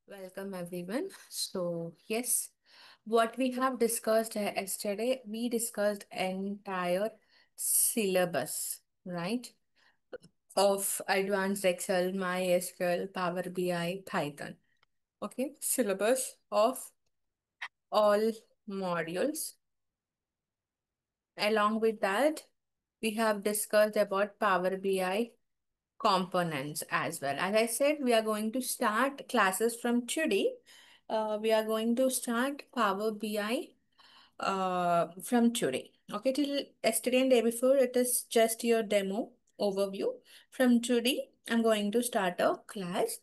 Welcome everyone. So yes, what we have discussed yesterday, we discussed entire syllabus, right? Of Advanced Excel, MySQL, Power BI, Python. Okay, syllabus of all modules. Along with that, we have discussed about Power BI components as well. As I said, we are going to start classes from today. We are going to start Power BI from today. Okay, till yesterday and day before, it is just your demo overview. From today, I'm going to start a class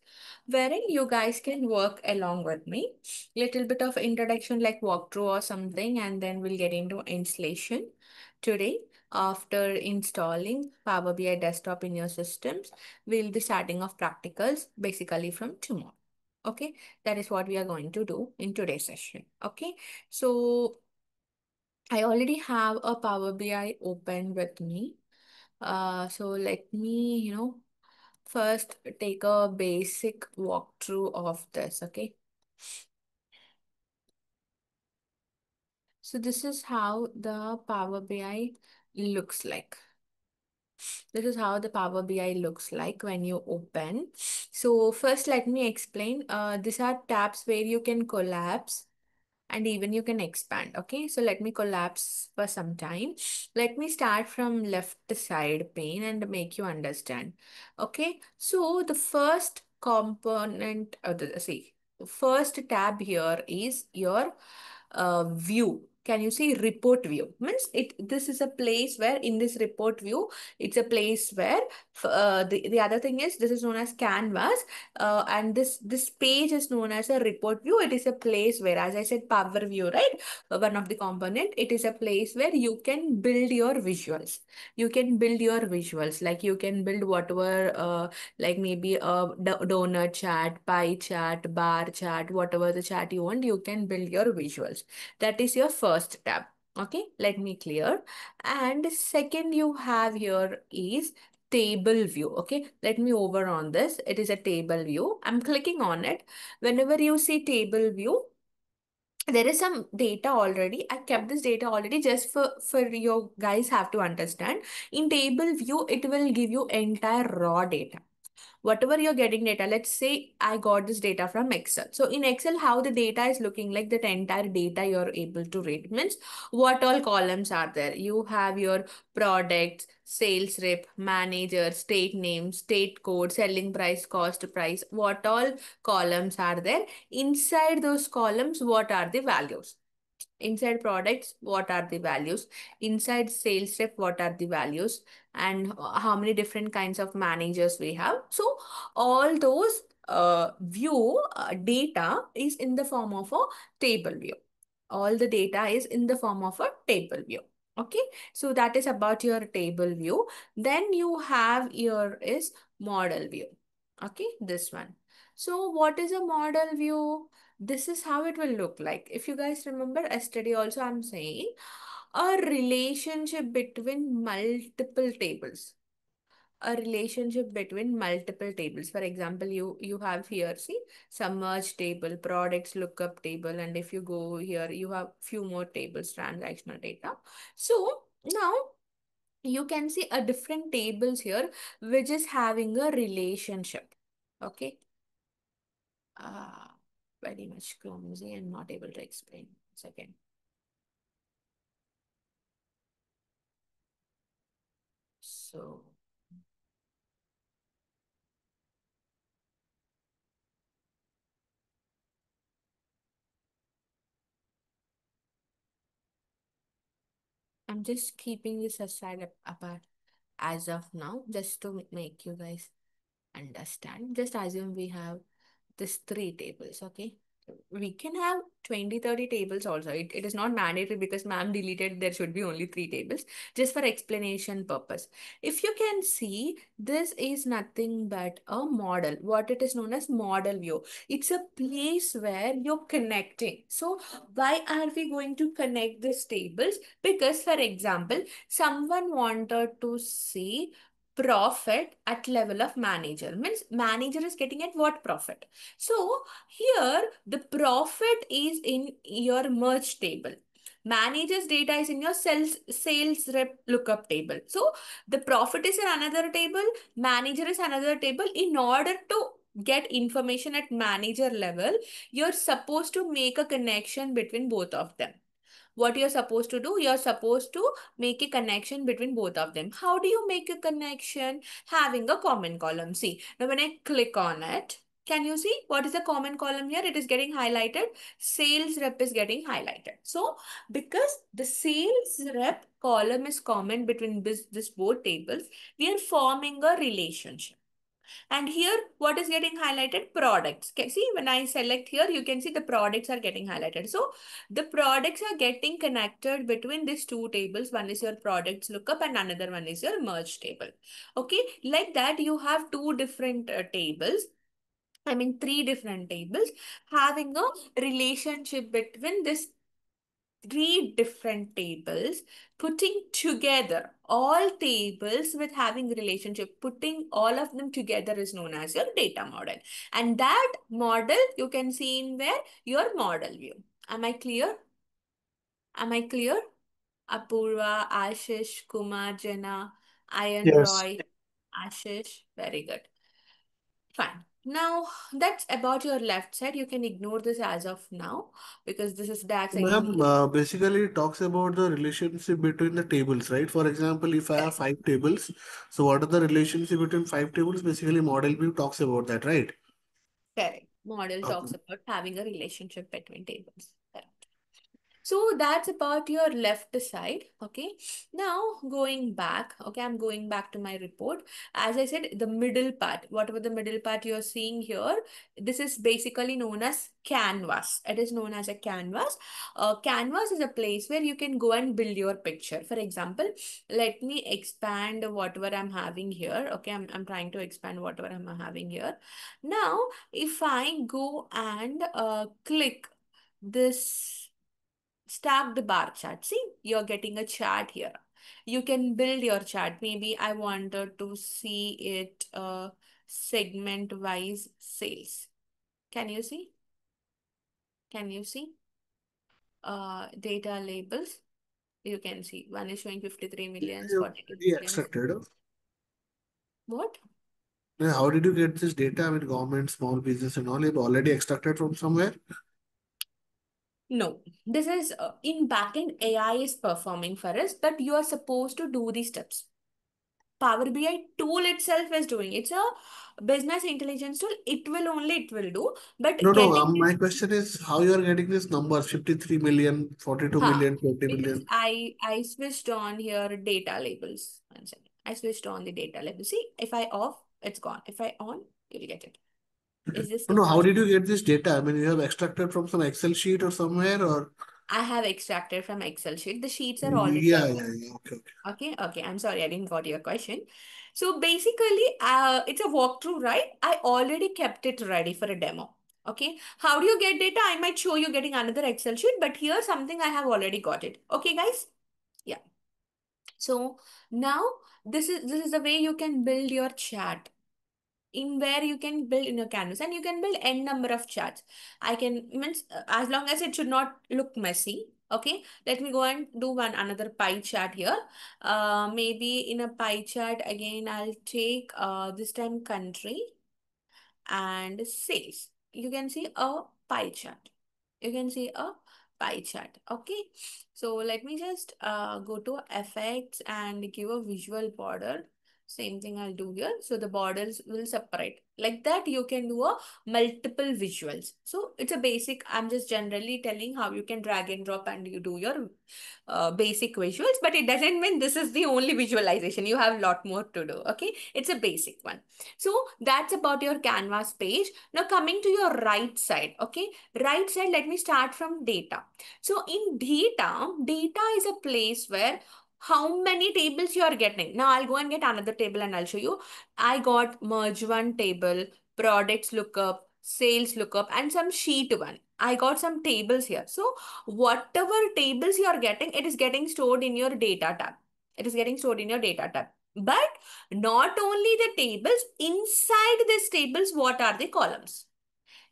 wherein you guys can work along with me. Little bit of introduction like walkthrough or something, and then we'll get into installation today. After installing Power BI desktop in your systems, we'll be starting off practicals basically from tomorrow. Okay, that is what we are going to do in today's session. Okay, so I already have a Power BI open with me. So let me, first take a basic walkthrough of this, okay? So this is how the Power BI looks like. This is how the Power BI looks like when you open. So first, let me explain. These are tabs where you can collapse and even you can expand. Okay, so let me collapse for some time. Let me start from left side pane and make you understand. Okay, so the first component of the first tab here is your view. Can you see report view? Means this is a place where in this report view, it's a place where the other thing is this is known as canvas, and this page is known as a report view. It is a place where, as I said, power view, right? One of the component. It is a place where you can build your visuals. You can build your visuals, like you can build whatever, like maybe a donut chart, pie chart, bar chart, whatever the chart you want. You can build your visuals. That is your first tab. Okay, let me clear. And second you have here is table view. Okay, let me over on this. It is a table view. I'm clicking on it. Whenever you see table view, there is some data already. I kept this data already just for you guys have to understand. In table view, it will give you entire raw data. Whatever you're getting data, let's say I got this data from Excel. So in Excel, how the data is looking like, that entire data you're able to read means what all columns are there. You have your products, sales rep, manager, state name, state code, selling price, cost price, what all columns are there. Inside those columns, what are the values? Inside products, what are the values? Inside sales rep, what are the values? And how many different kinds of managers we have? So all those view data is in the form of a table view. All the data is in the form of a table view. Okay, so that is about your table view. Then you have your is model view. Okay, this one. So what is a model view? This is how it will look like. If you guys remember yesterday also, I'm saying a relationship between multiple tables. A relationship between multiple tables. For example, you have here, see, submerged table, products lookup table, and if you go here, you have few more tables, transactional data. So now you can see a different tables here, which is having a relationship. Okay. Uh, Very much clumsy and not able to explain. Second. So I'm just keeping this aside apart as of now, just to make you guys understand. Just assume we have this three tables, okay? We can have 20, 30 tables also. It is not mandatory because ma'am deleted there should be only three tables, just for explanation purpose. If you can see, this is nothing but a model, what it is known as model view. It's a place where you're connecting. So why are we going to connect these tables? Because for example, someone wanted to see profit at level of manager. Means manager is getting at what profit. So here the profit is in your merge table. Manager's data is in your sales rep lookup table. So the profit is in another table, manager is another table. In order to get information at manager level, you're supposed to make a connection between both of them. What you're supposed to do, you're supposed to make a connection between both of them. How do you make a connection? Having a common column. See, now when I click on it, can you see what is the common column here? It is getting highlighted. Sales rep is getting highlighted. So because the sales rep column is common between this both tables, we are forming a relationship. And here, what is getting highlighted? Products. See, when I select here, you can see the products are getting highlighted. So the products are getting connected between these two tables. One is your products lookup and another one is your merge table. Okay, like that, you have two different tables. I mean, three different tables having a relationship between this three different tables, putting together all tables with having relationship, putting all of them together is known as your data model. And that model you can see in where? Your model view. Am I clear? Am I clear? Apurva, Ashish, Kumar, Jana, Ayan Yes. Roy, Ashish. Very good. Fine. Now, that's about your left side. You can ignore this as of now because that's again. Ma'am, basically it talks about the relationship between the tables, right? For example, if I have five tables, so what are the relationship between five tables? Basically, model view talks about that, right? Correct. Model talks Okay. about having a relationship between tables. Correct. So that's about your left side. Okay. Now going back. Okay, I'm going back to my report. As I said, the middle part, whatever the middle part you're seeing here, this is basically known as canvas. It is known as a canvas. Canvas is a place where you can go and build your picture. For example, let me expand whatever I'm having here. Okay, I'm trying to expand whatever I'm having here. Now, if I go and click this stacked bar chart. See, you're getting a chart here. You can build your chart. Maybe I wanted to see it segment wise sales. Can you see? Can you see? Data labels. You can see one is showing 53 millions, You 42 already millions. extracted. What? How did you get this data? I mean, government, small business, and all. You've already extracted from somewhere. No, this is in backend AI is performing for us, but you are supposed to do these steps. Power BI tool itself is doing. It's a business intelligence tool. It will do. No, But no. getting My this, question is how you are getting this numbers 53 million, 42 huh? million, 20 Because million. I switched on here data labels. One second. I switched on the data label. See, if I off, it's gone. If I on, you'll get it. Is this No, no. How clear? did you get this data? I mean, you have extracted from some Excel sheet or somewhere, or I have extracted from Excel sheet. The sheets are already yeah, available. yeah, yeah. Okay, okay. Okay. I'm sorry, I didn't got your question. So basically, it's a walkthrough, right? I already kept it ready for a demo. Okay. How do you get data? I might show you getting another Excel sheet, but here's something I have already got it. Okay, guys? Yeah. So now this is the way you can build your chart in where you can build in your canvas and you can build n number of charts. I can means as long as it should not look messy. Okay, let me go and do one another pie chart here. Maybe in a pie chart again I'll take this time country and sales. You can see a pie chart. You can see a pie chart. Okay. So let me just go to effects and give a visual border. Same thing I'll do here. So the borders will separate. Like that, you can do a multiple visuals. So it's a basic, I'm just generally telling how you can drag and drop and you do your basic visuals, but it doesn't mean this is the only visualization. You have a lot more to do. Okay. It's a basic one. So that's about your canvas page. Now coming to your right side, okay? Right side, let me start from data. So in data is a place where how many tables you are getting. Now I'll go and get another table and I'll show you. I got merge one table, products lookup, sales lookup, and some sheet one. I got some tables here. So whatever tables you are getting, it is getting stored in your data tab. It is getting stored in your data tab. But not only the tables, inside these tables, what are the columns?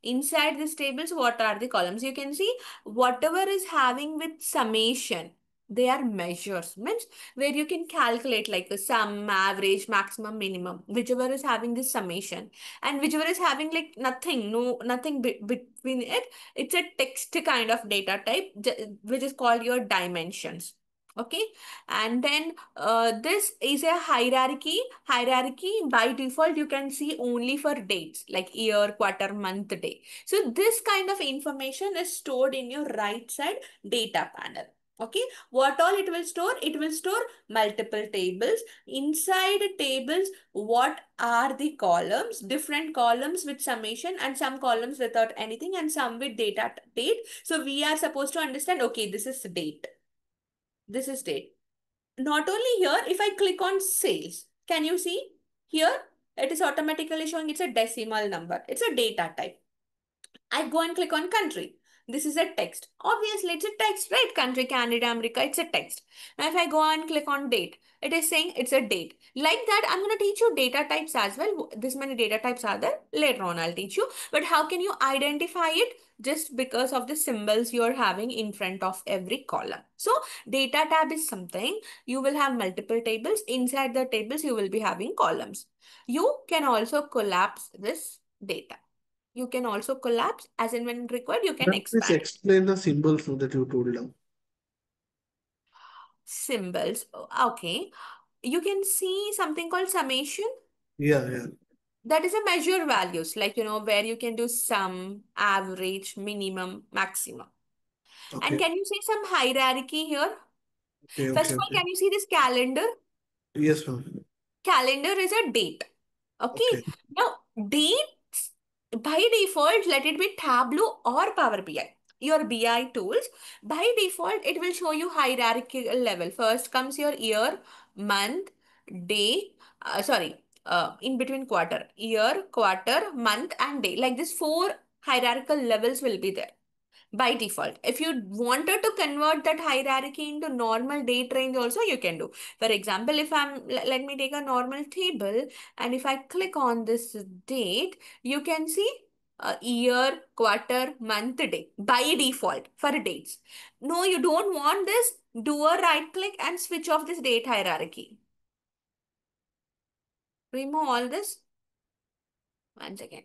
Inside these tables, what are the columns? You can see whatever is having with summation, they are measures, means where you can calculate like a sum, average, maximum, minimum, whichever is having this summation, and whichever is having like nothing, no, nothing between it. It's a text kind of data type, which is called your dimensions. Okay, and then this is a hierarchy. Hierarchy by default you can see only for dates like year, quarter, month, day. So this kind of information is stored in your right side data panel. Okay, what all it will store? It will store multiple tables. Inside tables, what are the columns? Different columns with summation and some columns without anything and some with date. So we are supposed to understand, okay, this is date. This is date. Not only here, if I click on sales, can you see here? It is automatically showing it's a decimal number. It's a data type. I go and click on country. This is a text. Obviously, it's a text, right? Country, Canada, America, it's a text. Now, if I go and click on date, it is saying it's a date. Like that, I'm going to teach you data types as well. This many data types are there. Later on, I'll teach you. But how can you identify it? Just because of the symbols you're having in front of every column. So, data tab is something. You will have multiple tables. Inside the tables, you will be having columns. You can also collapse this data. You can also collapse as and when required, you can Now, please expand. explain the symbols that you told now. Symbols. Okay. You can see something called summation. Yeah, yeah. That is a measure values, like, where you can do sum, average, minimum, maximum. And Okay. can you see some hierarchy here? Okay, First okay, of all, okay. can you see this calendar? Yes, ma'am. Calendar is a date. Okay. Okay. Now, dates by default, let it be Tableau or Power BI. Your BI tools, by default, it will show you hierarchical level. First comes your year, month, day, in between quarter, year, quarter, month, and day. Like this, four hierarchical levels will be there by default. If you wanted to convert that hierarchy into normal date range also, you can do. For example, if let me take a normal table, and if I click on this date, you can see year, quarter, month, day by default for dates. No, you don't want this. Do a right click and switch off this date hierarchy. Remove all this. Once again.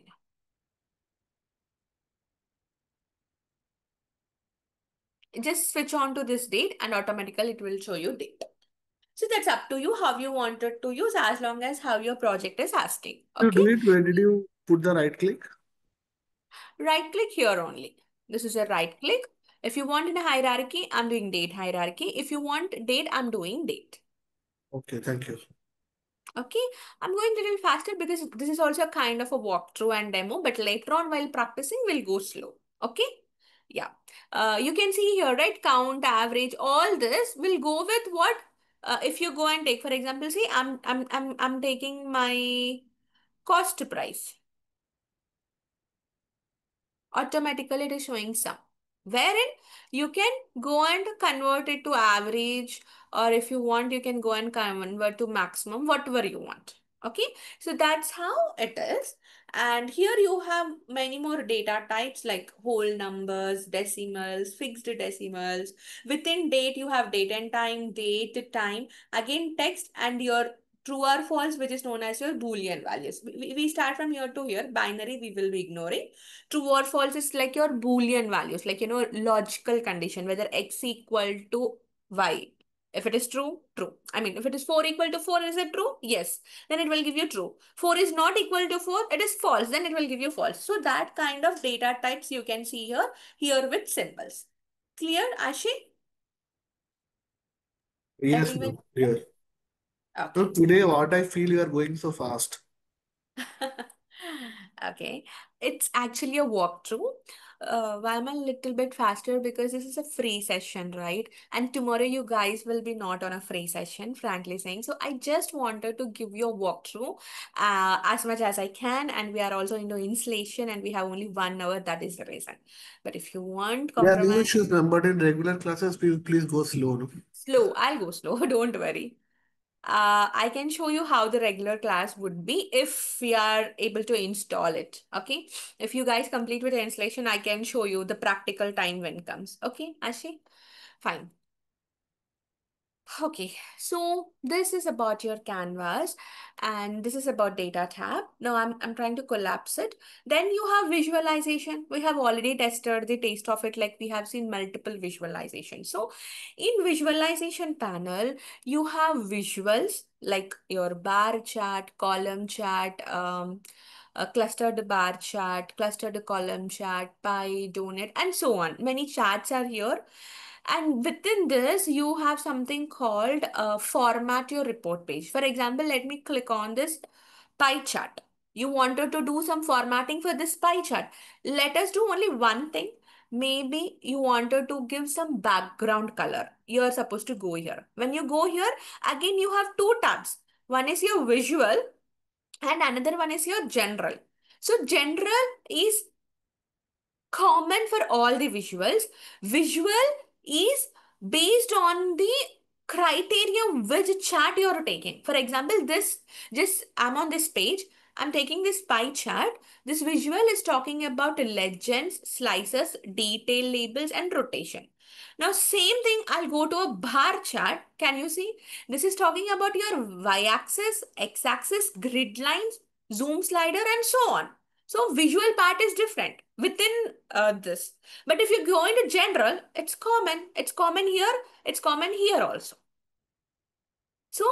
Just switch on to this date and automatically it will show you date. So that's up to you how you wanted to use as long as how your project is asking. You Okay. do it, where did you put the right click? Right click here only. This is a right click. If you want in a hierarchy, I'm doing date hierarchy. If you want date, I'm doing date. Okay, thank you. Okay. I'm going a little faster because this is also kind of a walkthrough and demo, but later on while practicing, we'll go slow. Okay. Yeah. You can see here, right? Count, average, all this will go with what? If you go and take, for example, see, I'm taking my cost price. Automatically it is showing sum, wherein you can go and convert it to average, or if you want you can go and convert to maximum, whatever you want. Okay, so that's how it is. And here you have many more data types like whole numbers, decimals, fixed decimals. Within date you have date and time, date, time, again text, and your true or false, which is known as your boolean values. We start from here to here. Binary we will be ignoring. True or false is like your boolean values, like, logical condition, whether x equal to y. If it is true, true. I mean, if it is 4 equal to 4, is it true? Yes. Then it will give you true. 4 is not equal to 4, it is false. Then it will give you false. So that kind of data types you can see here with symbols. Clear, Ashi? Yes, Everyone? ma'am. Clear. So Okay. today, what I feel you are going so fast. Okay, it's actually a walkthrough. Why I'm a little bit faster because this is a free session, right? And tomorrow you guys will be not on a free session, frankly saying. So I just wanted to give you a walkthrough as much as I can. And we are also into installation and we have only 1 hour. That is the reason. But if you want Yeah, no compromise, issues, ma'am. But in regular classes, please go slow. No? slow, I'll go slow. Don't worry. I can show you how the regular class would be if we are able to install it. Okay. If you guys complete with the installation, I can show you the practical time when it comes. Okay, Ashi? Fine. Okay, so this is about your canvas and this is about data tab. Now I'm trying to collapse it. Then you have visualization. We have already tested the taste of it, like we have seen multiple visualization. So in visualization panel, you have visuals like your bar chart, column chart, a clustered bar chart, clustered column chart, pie, donut, and so on. Many charts are here. And within this, you have something called format your report page. For example, let me click on this pie chart. You wanted to do some formatting for this pie chart. Let us do only one thing. Maybe you wanted to give some background color. You're supposed to go here. When you go here, again, you have two tabs. One is your visual and another one is your general. So general is common for all the visuals. Visual is based on the criteria which chart you are taking. For example, this just I'm on this page. I'm taking this pie chart. This visual is talking about legends, slices, detail labels, and rotation. Now, same thing, I'll go to a bar chart. Can you see? This is talking about your y-axis, x-axis, grid lines, zoom slider, and so on. So visual part is different within this. But if you go into general, it's common. It's common here. It's common here also. So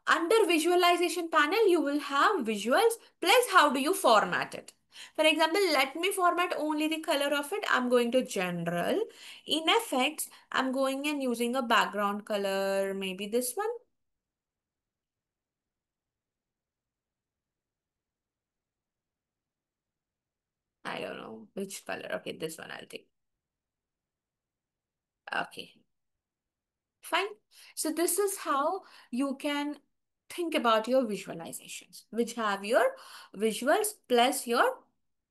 under visualization panel, you will have visuals plus how do you format it. For example, let me format only the color of it. I'm going to general. In effects, I'm going and using a background color, maybe this one. I don't know which color. Okay, this one I'll take. Okay. Fine. So this is how you can think about your visualizations, which have your visuals plus your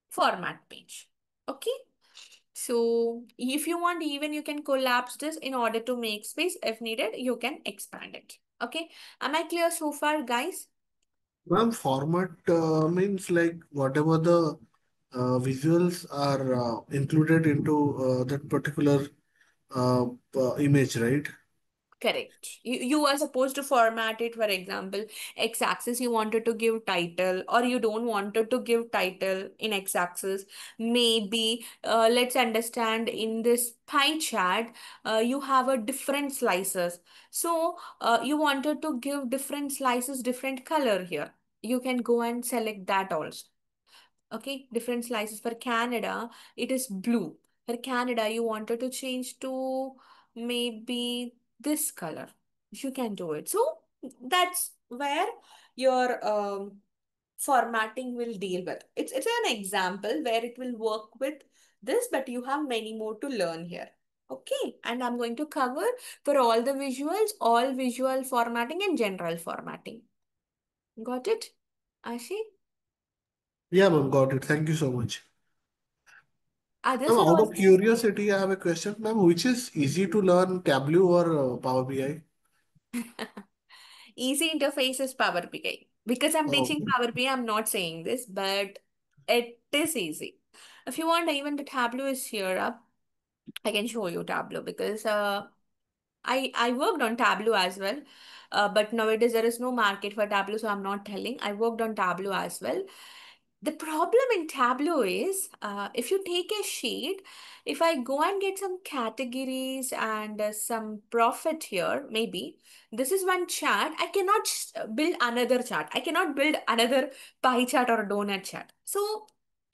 format page. Okay. So if you want, even you can collapse this in order to make space. If needed, you can expand it. Okay. Am I clear so far, guys? Ma'am, format means like whatever the visuals are included into that particular image, right? Correct. You are supposed to format it, for example, x-axis you wanted to give title or you don't wanted to give title in x-axis. Maybe let's understand in this pie chart, you have a different slices. So you wanted to give different slices, different color here. You can go and select that also. Okay, different slices. For Canada, it is blue. For Canada, you wanted to change to maybe this color. You can do it. So that's where your formatting will deal with. It's an example where it will work with this, but you have many more to learn here. Okay, and I'm going to cover for all the visuals, all visual formatting and general formatting. Got it, Ashi? Yeah, ma'am, got it. Thank you so much. Others Ma'am, are out of also curiosity, I have a question, ma'am. Which is easy to learn, Tableau or Power BI? easy interface is Power BI. Because I'm Oh, teaching Power BI, I'm not saying this, but it is easy. If you want, even the Tableau is here up. I can show you Tableau because I worked on Tableau as well. But nowadays there is no market for Tableau, so I'm not telling. I worked on Tableau as well. The problem in Tableau is if you take a sheet, if I go and get some categories and some profit here, maybe this is one chart, I cannot build another chart. I cannot build another pie chart or donut chart. So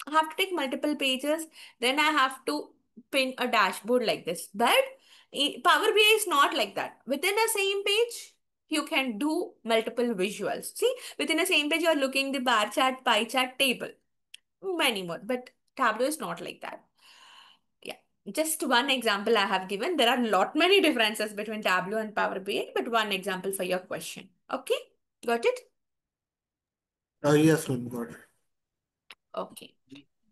I have to take multiple pages, then I have to pin a dashboard like this. But Power BI is not like that. Within a same page, you can do multiple visuals. See, within a same page, you're looking the bar chart, pie chart, table, many more. But Tableau is not like that. Yeah, just one example I have given. There are lot many differences between Tableau and Power BI, but one example for your question. Okay, got it? yes, ma'am, got it. Okay.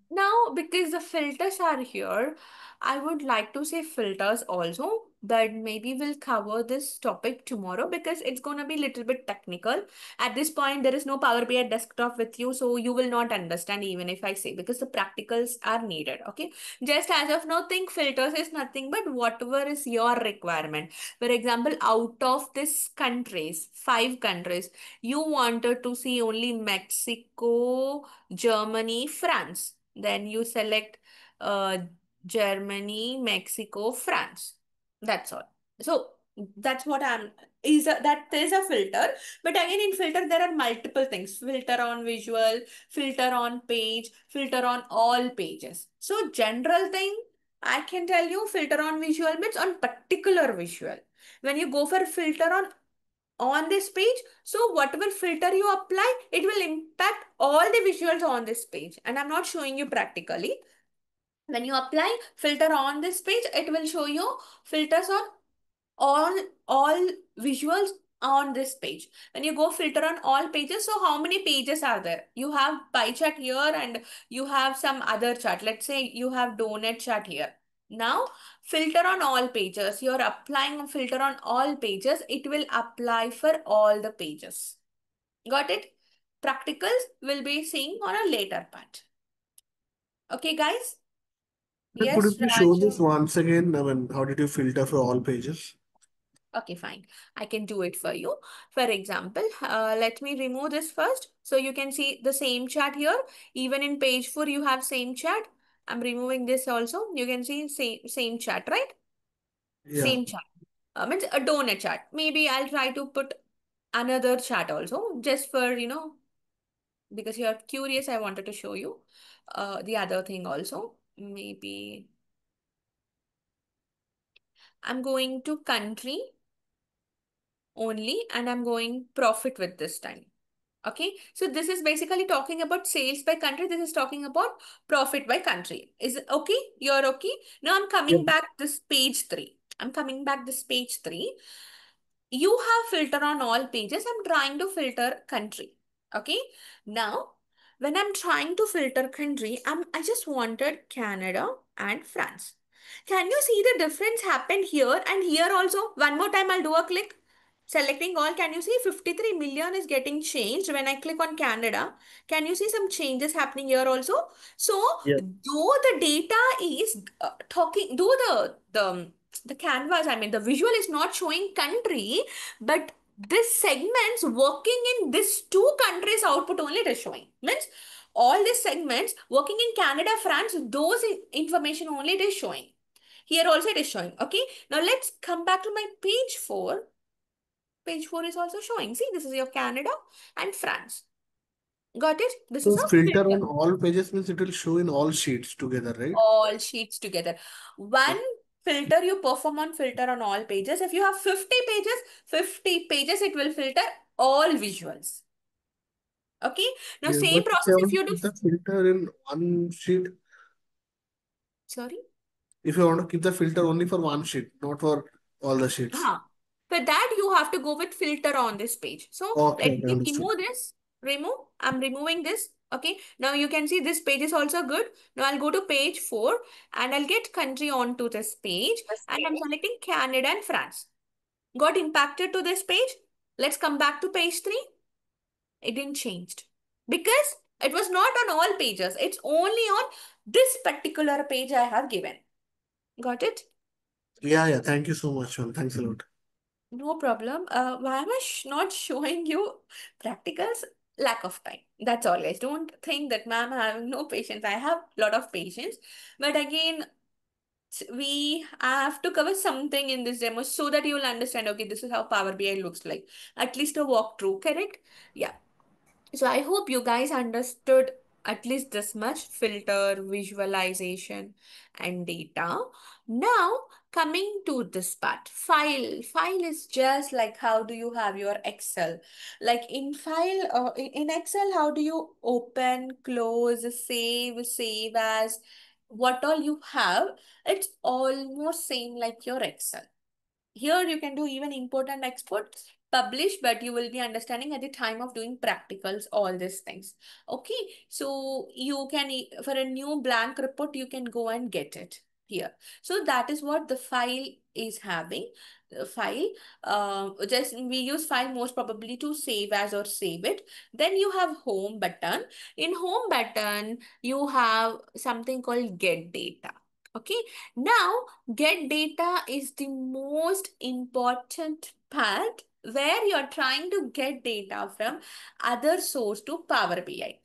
Now, because the filters are here, I would like to say filters also. but maybe we'll cover this topic tomorrow because it's going to be a little bit technical. At this point, there is no Power BI desktop with you, so you will not understand even if I say, because the practicals are needed. Okay. Just as of now, think filters is nothing but whatever is your requirement. For example, out of these countries, 5 countries, you wanted to see only Mexico, Germany, France. Then you select uh, Germany, Mexico, France. That's all. So that's what I'm that is a filter. But again, in filter, there are multiple things. Filter on visual, filter on page, filter on all pages. So general thing, I can tell you filter on visual means on particular visual. When you go for filter on this page, so whatever filter you apply, it will impact all the visuals on this page. And I'm not showing you practically. When you apply filter on this page, it will show you filters on all visuals on this page. When you go filter on all pages, so how many pages are there? You have pie chart here and you have some other chart. Let's say you have donut chart here. Now filter on all pages. You're applying a filter on all pages. It will apply for all the pages. Got it? Practicals will be seeing on a later part. Okay, guys? Could you Yes, please show Raju. this once again? I mean, how did you filter for all pages? Okay, fine. I can do it for you. For example, let me remove this first. So you can see the same chart here. Even in page 4, you have same chart. I'm removing this also. You can see same chart, right? Yeah. Same chart. Means a donut chart. Maybe I'll try to put another chart also just for, because you're curious, I wanted to show you the other thing also. Maybe I'm going to country only and I'm going profit with this time. Okay, so this is basically talking about sales by country. This is talking about profit by country. Is it okay? You're okay? Now I'm Yeah. coming back this page 3. I'm coming back this page 3. You have filter on all pages. I'm trying to filter country. Okay. Now, when I'm trying to filter country, I just wanted Canada and France. Can you see the difference happened here and here also? One more time, I'll do a click. Selecting all, can you see 53 million is getting changed when I click on Canada? Can you see some changes happening here also? So, Yeah. though the data is talking, though the canvas, I mean, the visual is not showing country, but this segments working in this 2 countries output only it is showing. Means all these segments working in Canada, France, those information only it is showing. Here also it is showing. Okay. Now let's come back to my page 4. Page 4 is also showing. See, this is your Canada and France. Got it? This is So a filter filter. on all pages means it will show in all sheets together, right? All sheets together. One filter you perform on filter on all pages. If you have 50 pages, it will filter all visuals. Okay. Now, Yeah, same but if process you if want to you do. keep the filter in one sheet, Sorry. if you want to keep the filter only for one sheet, not for all the sheets. Huh. For that, you have to go with filter on this page. So Okay, let okay, me understood. remove this. Remove. I'm removing this. Okay. Now you can see this page is also good. Now I'll go to page 4 and I'll get country onto this page and I'm selecting Canada and France. Got impacted to this page. Let's come back to page 3. It didn't change because it was not on all pages. It's only on this particular page I have given. Got it? Yeah, yeah. Thank you so much, man. Thanks a lot. No problem. Why am I not showing you practicals? Lack of time. That's all, guys. Don't think that, ma'am, I have no patience. I have a lot of patience. But again, we have to cover something in this demo so that you will understand, okay, this is how Power BI looks like. At least a walkthrough, correct? Yeah. So I hope you guys understood at least this much filter, visualization, and data. Now, coming to this part, file. File is just like how do you have your Excel? Like in file, in Excel, how do you open, close, save as, what all you have? It's almost same like your Excel. Here you can do even import and export, publish, but you will be understanding at the time of doing practicals, all these things. Okay, so you can, for a new blank report, you can go and get it. here. So that is what the file is having. The file, just we use file most probably to save as or save it. Then you have home button. In home button, you have something called get data. Okay, now get data is the most important part where you're trying to get data from other source to Power BI.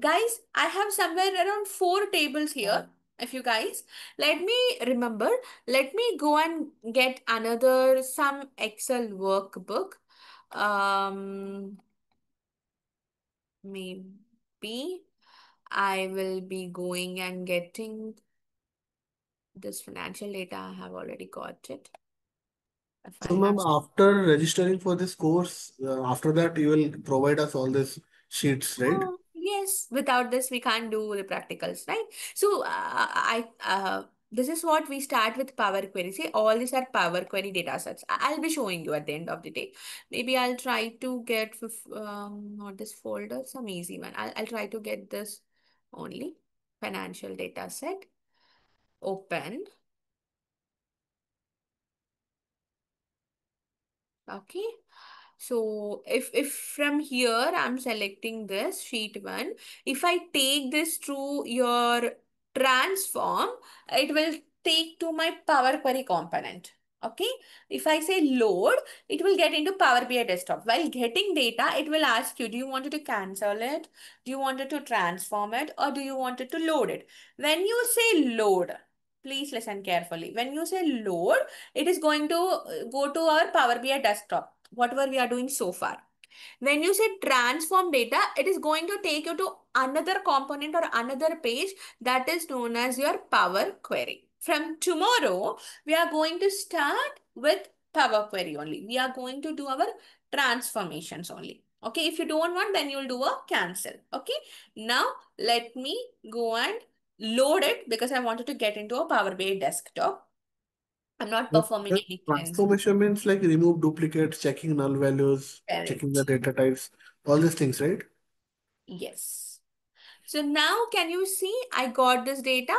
Guys, I have somewhere around 4 tables here. If you guys let me remember, let me go and get another some Excel workbook. Maybe I will be going and getting this financial data. I have already got it. If So, I ma'am, have. after registering for this course, after that, you will provide us all these sheets, right? Oh, yes. Without this, we can't do the practicals, right? So, this is what we start with Power Query. See, all these are Power Query data sets. I'll be showing you at the end of the day. Maybe I'll try to get not this folder, some easy one. I'll try to get this only financial data set. Open. Okay. So if from here I'm selecting this sheet 1, if I take this to your transform, it will take to my Power Query component. Okay. If I say load, it will get into Power BI desktop. While getting data, it will ask you, do you want it to cancel it? Do you want it to transform it? Or do you want it to load it? When you say load, please listen carefully. When you say load, it is going to go to our Power BI desktop, whatever we are doing so far. When you say transform data, it is going to take you to another component or another page that is known as your Power Query. From tomorrow, we are going to start with Power Query only. We are going to do our transformations only. Okay, if you don't want, then you'll do a cancel. Okay, now let me go and load it because I wanted to get into a Power BI desktop. I'm not But performing the any cleansing. transformation means like remove duplicates, checking null values, checking the Correct. data types, all these things, right? Yes. So now can you see I got this data?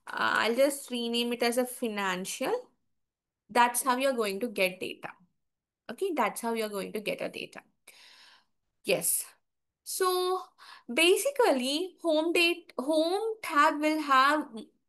I'll just rename it as a financial. That's how you're going to get data. Okay, that's how you're going to get a data. Yes. So basically, home tab will have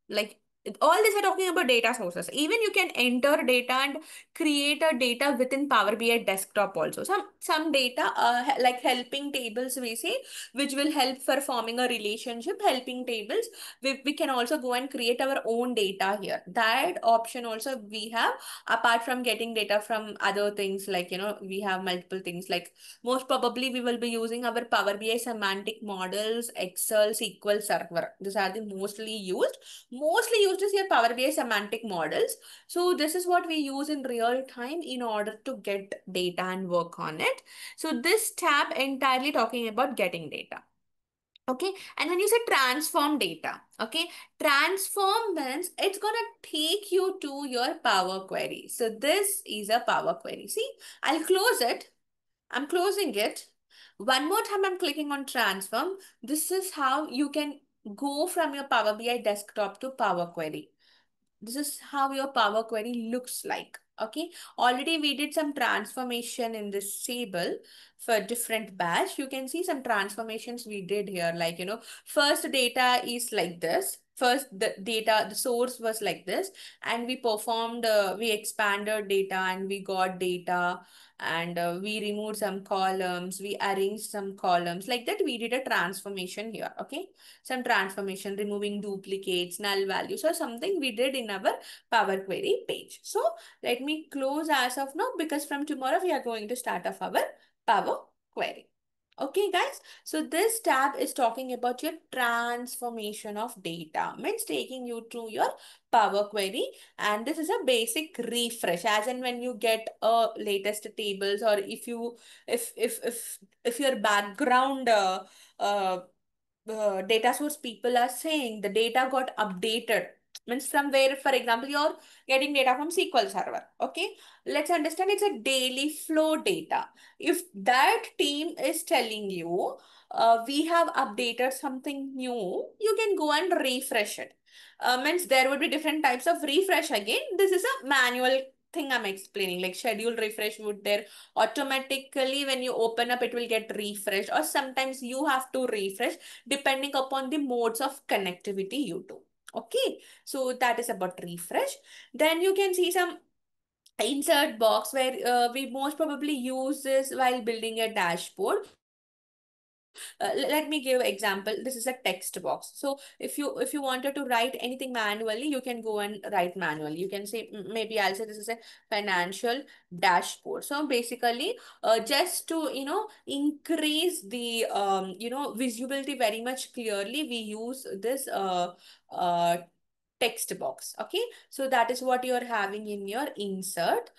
like all this are talking about data sources. Even you can enter data and create a data within Power BI desktop also. Some data like helping tables we say, which will help for forming a relationship. Helping tables, we can also go and create our own data here. That option also we have apart from getting data from other things like we have multiple things like most probably, we will be using our Power BI semantic models, Excel, SQL Server. These are the mostly used. Mostly used is your Power BI semantic models. So this is what we use in real time in order to get data and work on it. So this tab entirely talking about getting data. Okay, and when you say transform data, okay, transform means it's gonna take you to your Power Query. So this is a Power Query. See, I'll close it. I'm closing it. One more time, I'm clicking on transform. This is how you can go from your Power BI desktop to Power Query. This is how your Power Query looks like. Okay, already we did some transformation in this table for different batch. You can see some transformations we did here. Like, first data is like this. First, the data, the source was like this, and we performed, we expanded data and we got data and we removed some columns, we arranged some columns. Like that, we did a transformation here. Okay, some transformation, removing duplicates, null values, or something we did in our Power Query page. So let me close as of now because from tomorrow we are going to start off our Power Query. Okay, guys. So this tab is talking about your transformation of data, means taking you to your Power Query, and this is a basic refresh, as in when you get a latest tables, or if your background data source people are saying the data got updated, means from where, for example, you're getting data from SQL Server. Okay, let's understand it's a daily flow data. If that team is telling you we have updated something new, you can go and refresh it. Means there would be different types of refresh again. This is a manual thing I'm explaining. Like schedule refresh would there automatically when you open up it will get refreshed, or sometimes you have to refresh depending upon the modes of connectivity you do. Okay, so that is about refresh. Then you can see some insert box where we most probably use this while building a dashboard. Let me give example. This is a text box. So if you wanted to write anything manually, you can go and write manually. You can say maybe I'll say this is a financial dashboard. So basically, just to increase the visibility very much clearly, we use this text box. Okay, so that is what you're having in your insert.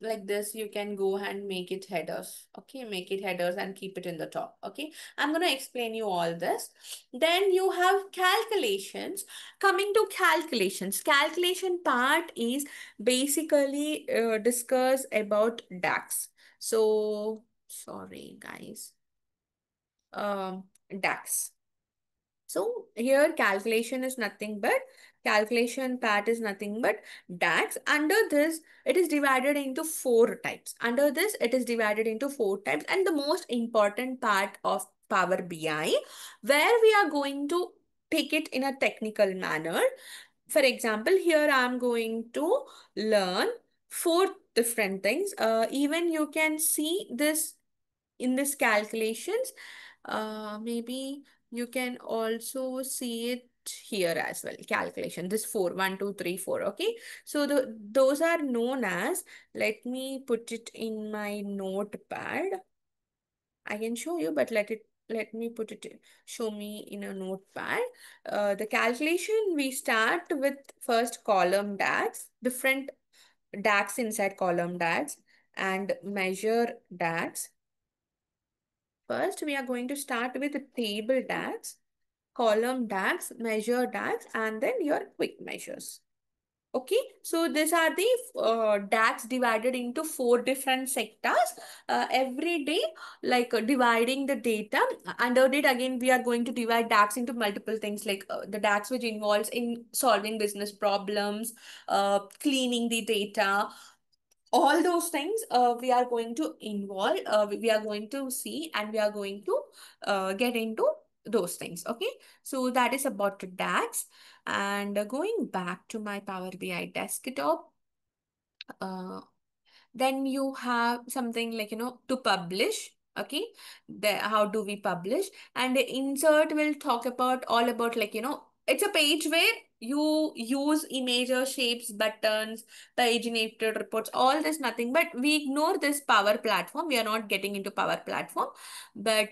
Like this you can go and make it headers. Okay, make it headers and keep it in the top. Okay, I'm going to explain you all this. Then you have calculations. Coming to calculations, calculation part is basically discuss about DAX. So sorry guys, DAX. So here calculation is nothing but calculation part is nothing but DAX. Under this, it is divided into four types. Under this, it is divided into four types. And the most important part of Power BI, where we are going to take it in a technical manner. For example, here I am going to learn four different things. Even you can see this in this calculations. Maybe you can also see it here as well. Calculation, this four, 1 2 3 4. Okay, so those are known as, let me put it in my notepad. I can show you, but let me put it, show me in a notepad. The calculation, we start with first column DAX, different DAX inside column DAX, and measure DAX. First, we are going to start with the table DAX, column DAX, measure DAX, and then your quick measures. Okay, so these are the DAX divided into four different sectors. Every day, like dividing the data. Under it, again, we are going to divide DAX into multiple things, like the DAX which involves in solving business problems, cleaning the data, all those things we are going to involve, we are going to see, and we are going to get into those things. Okay, so that is about the DAX. And going back to my Power BI desktop, uh, then you have something like to publish. Okay, how do we publish? And the insert will talk about all about, like it's a page where you use images, shapes, buttons, paginated reports, all this nothing but we ignore this Power Platform. We are not getting into Power Platform, but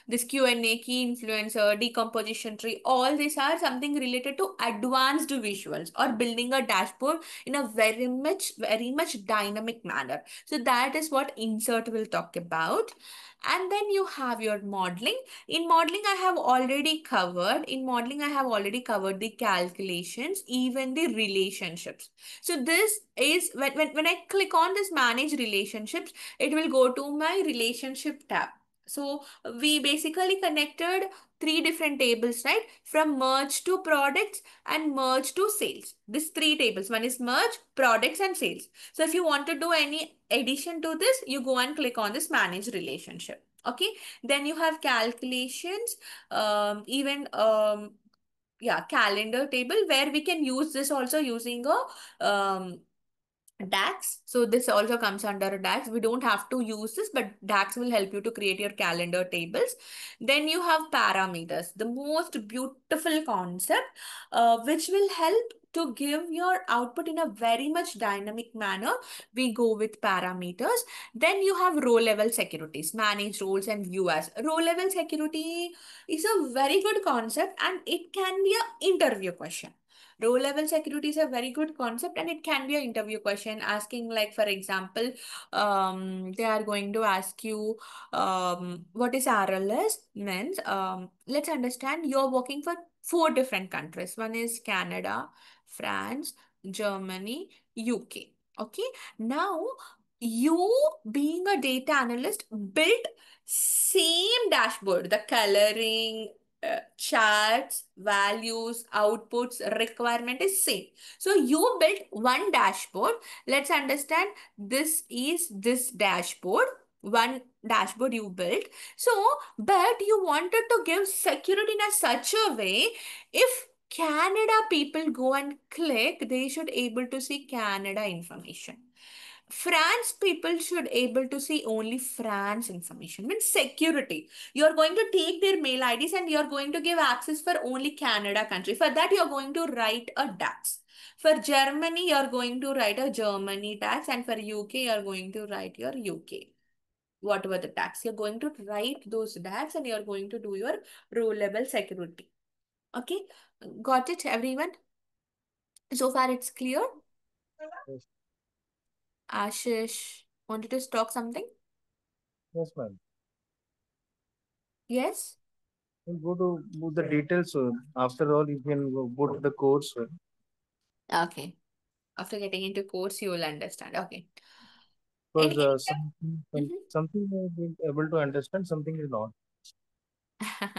this Q&A, key influencer, decomposition tree, all these are something related to advanced visuals or building a dashboard in a very much dynamic manner. So that is what insert will talk about. And then you have your modeling. In modeling, I have already covered. In modeling, I have already covered the calculations, even the relationships. So this is when I click on this manage relationships, it will go to my relationship tab. So we basically connected three different tables, right? From merge to products and merge to sales. These three tables. One is merge, products, and sales. So if you want to do any addition to this, you go and click on this manage relationship. Okay. Then you have calculations, even yeah, calendar table, where we can use this also using a DAX. So this also comes under DAX. We don't have to use this, but DAX will help you to create your calendar tables. Then you have parameters, the most beautiful concept, which will help to give your output in a very much dynamic manner. We go with parameters. Then you have row level securities, manage roles and view as. Row level security is a very good concept, and it can be an interview question. Row level security is a very good concept, and it can be an interview question asking, like, for example, they are going to ask you, what is RLS? Means, let's understand you're working for four different countries. One is Canada, France, Germany, UK. Okay. Now, you being a data analyst built same dashboard, the coloring, charts, values, outputs, requirement is same. So you built one dashboard. Let's understand this is this dashboard. One dashboard you built. So, but you wanted to give security in a such a way, if Canada people go and click, they should able to see Canada information. France people should able to see only France information. Means security. You're going to take their mail IDs and you're going to give access for only Canada country. For that, you're going to write a DAX. For Germany, you're going to write a Germany tax, and for UK, you're going to write your UK. Whatever the tax, you're going to write those DAX and you're going to do your row level security. Okay, got it, everyone? So far, it's clear. Yes, Ashish, wanted to talk something? yes, ma'am. Yes? We'll go to the details. After all, you can go to the course. Okay. After getting into course, you will understand. Okay. Because Any something, Mhm. something you will be able to understand, something is not.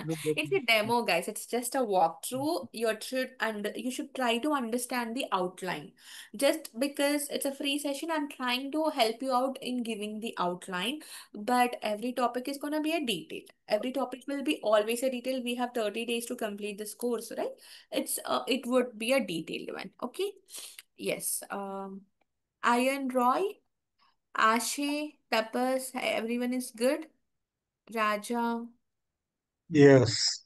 We'll go It's a demo, guys. It's just a walkthrough. You should try to understand the outline. Just because it's a free session, I'm trying to help you out in giving the outline. But every topic is gonna be a detail. Every topic will be always a detail. We have 30 days to complete this course, right? It would be a detailed one. Okay. Yes. Iron Roy, Ashe, Tapas, everyone is good. Raja. Yes,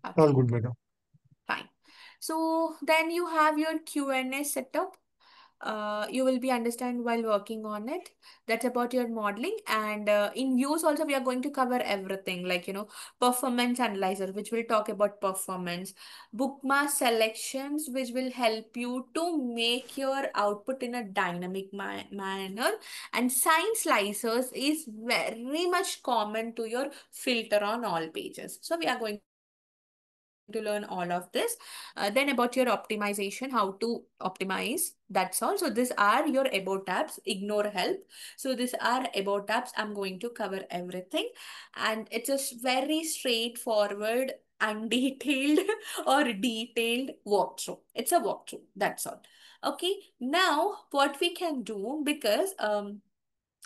all Okay. good, madam. Fine. So then you have your Q&A setup. You will be understand while working on it. That's about your modeling. And in views also, we are going to cover everything like, performance analyzer, which will talk about performance, bookmark selections, which will help you to make your output in a dynamic manner. And sign slicers is very much common to your filter on all pages. So we are going to learn all of this. Then about your optimization, how to optimize. That's all. So these are your about tabs. Ignore help. So these are about tabs. I'm going to cover everything. And it's a very straightforward, undetailed or detailed walkthrough. It's a walkthrough. That's all. Okay. Now what we can do, because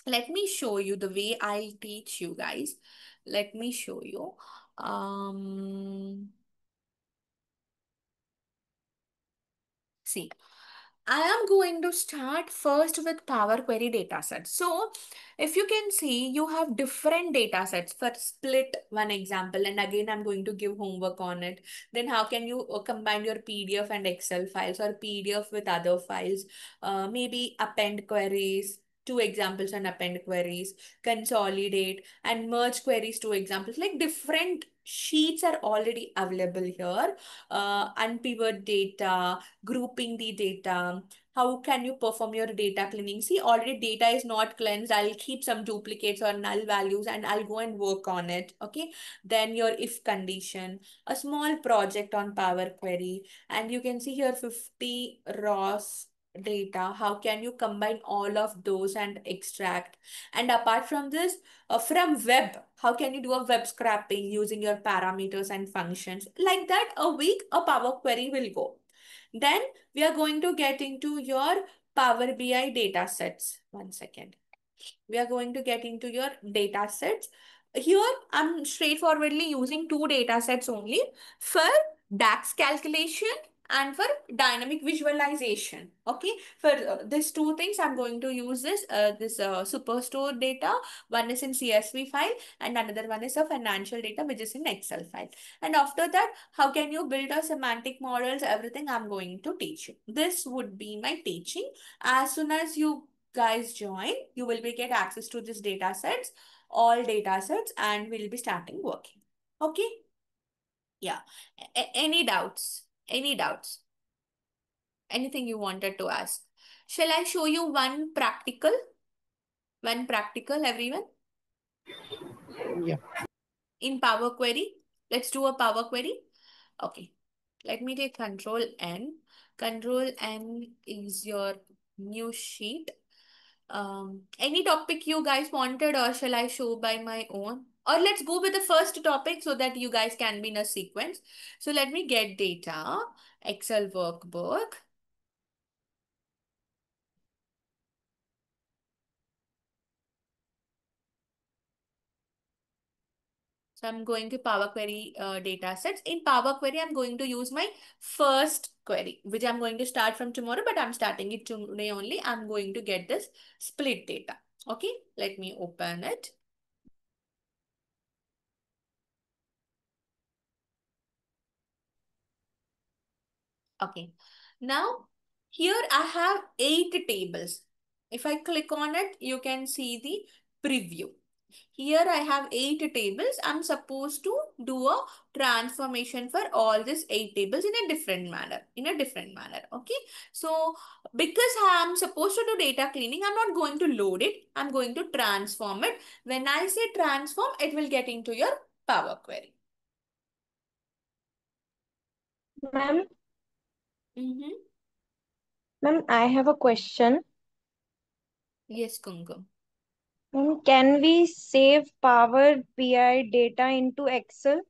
let me show you the way I'll teach you guys. Let me show you. See, I am going to start first with Power Query datasets. So, if you can see, you have different datasets. For split, one example, and again, I'm going to give homework on it. Then, how can you combine your PDF and Excel files, or PDF with other files? Maybe append queries, two examples and append queries, consolidate and merge queries, two examples. Like different sheets are already available here. Unpivot data, grouping the data. How can you perform your data cleaning? See, already data is not cleansed. I'll keep some duplicates or null values and I'll go and work on it. Okay. Then your if condition, a small project on Power Query, and you can see here 50 rows data. How can you combine all of those and extract? And apart from this, from web, how can you do a web scraping using your parameters and functions? Like that, a week, a Power Query will go. Then we are going to get into your Power BI data sets. One second. We are going to get into your data sets. Here, I'm straightforwardly using two data sets only for DAX calculation and for dynamic visualization. Okay, for these two things, I'm going to use this Superstore data. One is in CSV file, and another one is a financial data, which is in Excel file. And after that, how can you build a semantic models? Everything I'm going to teach you. This would be my teaching. As soon as you guys join, you will be get access to this data sets, all data sets, and we'll be starting working. Okay? Yeah. Any doubts? Any doubts? Anything you wanted to ask? Shall I show you one practical? One practical, everyone? Yeah. In Power Query. Let's do a Power Query. Okay. Let me take Control N. Control N is your new sheet. Any topic you guys wanted, or shall I show by my own? Or let's go with the first topic so that you guys can be in a sequence. So let me get data, Excel workbook. So I'm going to Power Query data sets. In Power Query, I'm going to use my first query, which I'm going to start from tomorrow, but I'm starting it today only. I'm going to get this split data. Okay, let me open it. Okay, now here I have 8 tables. If I click on it, you can see the preview. Here I have 8 tables. I'm supposed to do a transformation for all these 8 tables in a different manner. Okay. So because I'm supposed to do data cleaning, I'm not going to load it. I'm going to transform it. When I say transform, it will get into your Power Query. Ma'am, Mm-hmm. ma'am, I have a question. Yes, Kumkum. Ma'am, can we save Power BI data into Excel?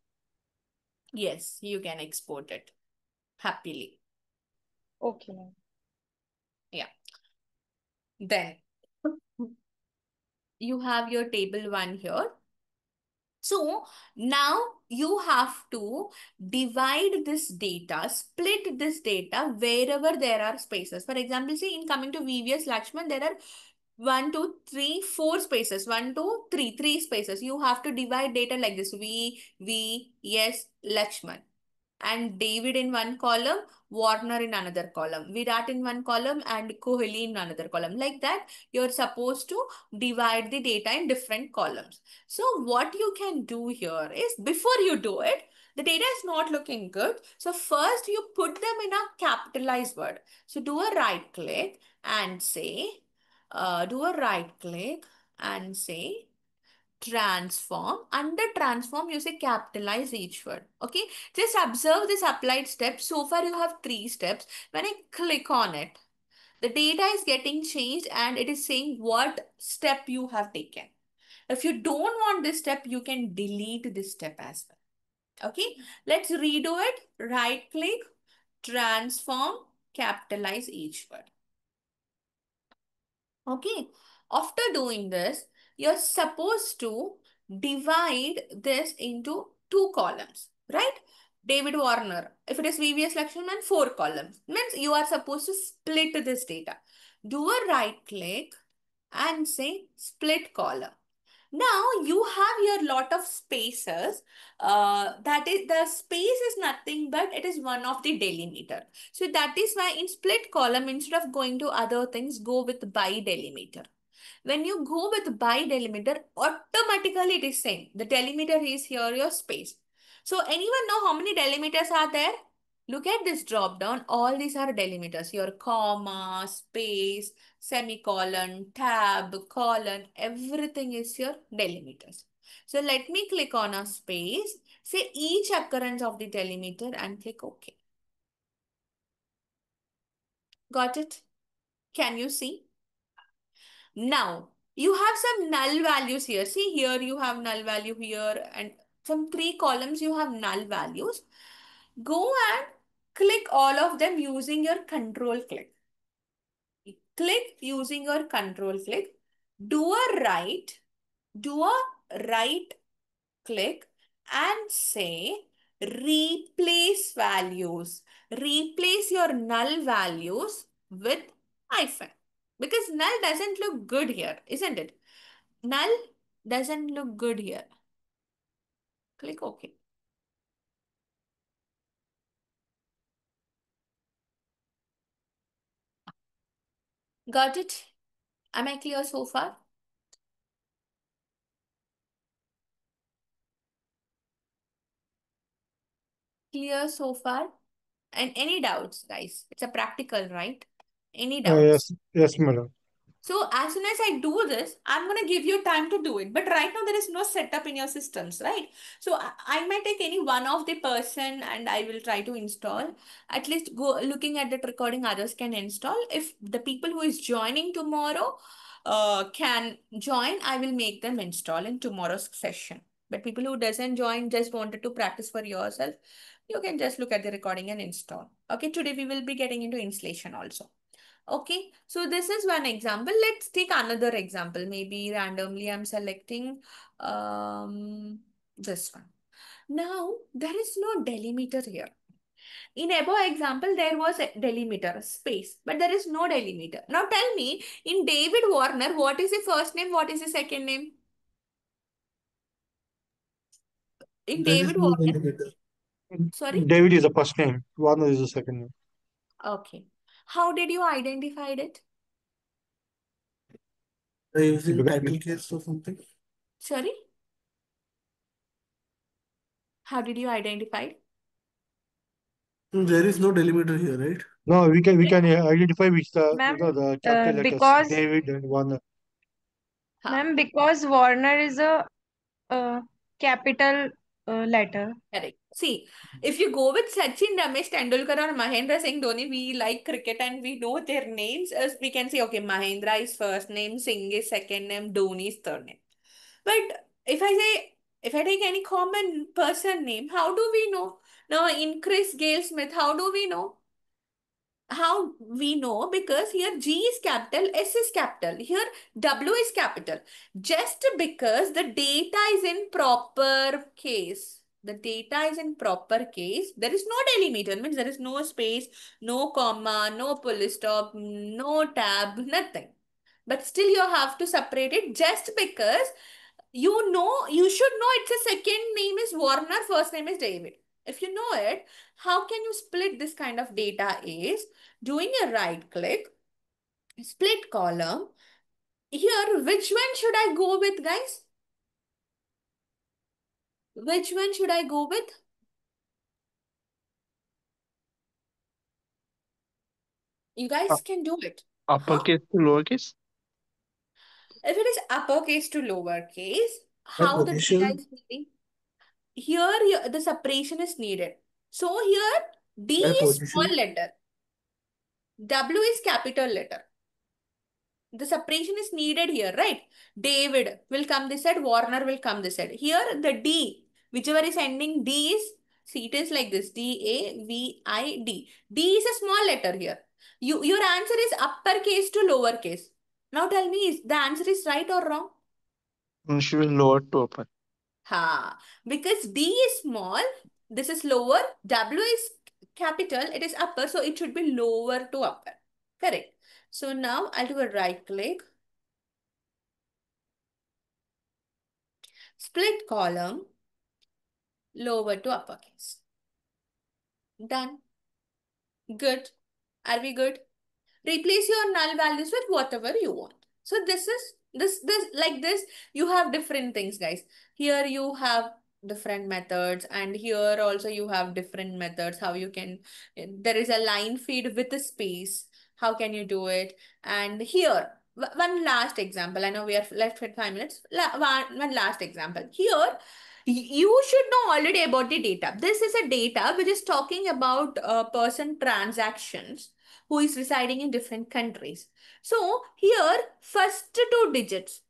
Yes, you can export it happily. Okay, ma'am. Yeah. Then you have your table 1 here. So now you have to divide this data, split this data wherever there are spaces. For example, see in coming to VVS Lakshman, there are 1, 2, 3, 4 spaces. 1, 2, 3, 3 spaces. You have to divide data like this. Yes, Lakshman. And David in one column, Warner in another column, Virat in one column, and Kohli in another column. Like that, you're supposed to divide the data in different columns. So what you can do here is, before you do it, the data is not looking good. So first you put them in a capitalized word. So do a right click and say, transform. Under transform, you say capitalize each word. Okay, just observe this applied step. So far you have 3 steps. When I click on it, the data is getting changed and it is saying what step you have taken. If you don't want this step, you can delete this step as well. Okay, let's redo it. Right click, transform, capitalize each word. Okay, after doing this, you're supposed to divide this into 2 columns, right? David Warner. If it is VVS Lakshman, 4 columns. Means you are supposed to split this data. Do a right click and say split column. Now you have your lot of spaces. That is, the space is nothing but it is one of the delimiter. So that is why in split column, instead of going to other things, go with by delimiter. When you go with by delimiter, automatically it is saying the delimiter is here, your space. So anyone know how many delimiters are there? Look at this drop down. All these are delimiters. Your comma, space, semicolon, tab, colon, everything is your delimiters. So let me click on a space, say each occurrence of the delimiter and click OK. Got it? Can you see? Now, you have some null values here. See here you have null value here and some 3 columns you have null values. Go and click all of them using your control click. Click using your control click. Do a right click and say replace values. Replace your null values with hyphen. Because null doesn't look good here, isn't it? Null doesn't look good here. Click OK. Got it? Am I clear so far? Clear so far? And any doubts, guys? It's a practical, right? Any doubts? Yes, madam. So as soon as I do this, I'm going to give you time to do it. But right now there is no setup in your systems, right? So I might take any one of the person and I will try to install. At least go looking at that recording, others can install. If the people who is joining tomorrow can join, I will make them install in tomorrow's session. But people who doesn't join, just wanted to practice for yourself, you can just look at the recording and install. Okay, today we will be getting into installation also. Okay, so this is one example. Let's take another example. Maybe randomly I'm selecting this one. Now, there is no delimiter here. In above example, there was a delimiter, space, but there is no delimiter. Now tell me, in David Warner, what is the first name? What is the second name? In There is David no Warner, delimiter. sorry? David is the first name. Warner is the second name. Okay. How did you identify it? By using Because title case or something. Sorry? How did you identify it? There is no delimiter here, right? no, we can identify which Ma'am, the capital letters because David and Warner. Ha, because Warner is a capital letter. correct. See, if you go with Sachin, Ramesh Tendulkar or Mahendra Singh Dhoni, we like cricket and we know their names. As we can say, okay, Mahendra is first name, Singh is second name, Dhoni is third name. But if I take any common person name, how do we know? Now, in Chris Gale Smith, how do we know? How we know? Because here G is capital, S is capital, here W is capital. Just because the data is in proper case, there is no delimiter, means there is no space, no comma, no full stop, no tab, nothing. But still you have to separate it just because you should know it's a second name is Warner, first name is David. If you know it, how can you split this kind of data is doing a right click, split column. Here, which one should I go with, guys? Which one should I go with? You guys can do it. Huh? Uppercase to lowercase. If it is uppercase to lowercase, By how the data position, is needing? Here, the separation is needed. So here, D by is small position. letter, W is capital letter. The separation is needed here, right? David will come this side, Warner will come this side. Here, the D, whichever is ending D is, see, it is like this, D-A-V-I-D. D is a small letter here. Your answer is uppercase to lowercase. Now tell me, is the answer is right or wrong? Should be lower to upper. Ha, because D is small, this is lower, W is capital, it is upper, so it should be lower to upper. Correct. So now I'll do a right click, split column, lower to uppercase. Done. Good. Are we good? Replace your null values with whatever you want. So this is this like this you have different things, guys. Here you have different methods, and here also you have different methods. How you can, there is a line feed with a space. How can you do it? And here one last example. I know we are left with 5 minutes. One last example. Here you should know already about the data. This is a data which is talking about person transactions who is residing in different countries. So here, first two digits,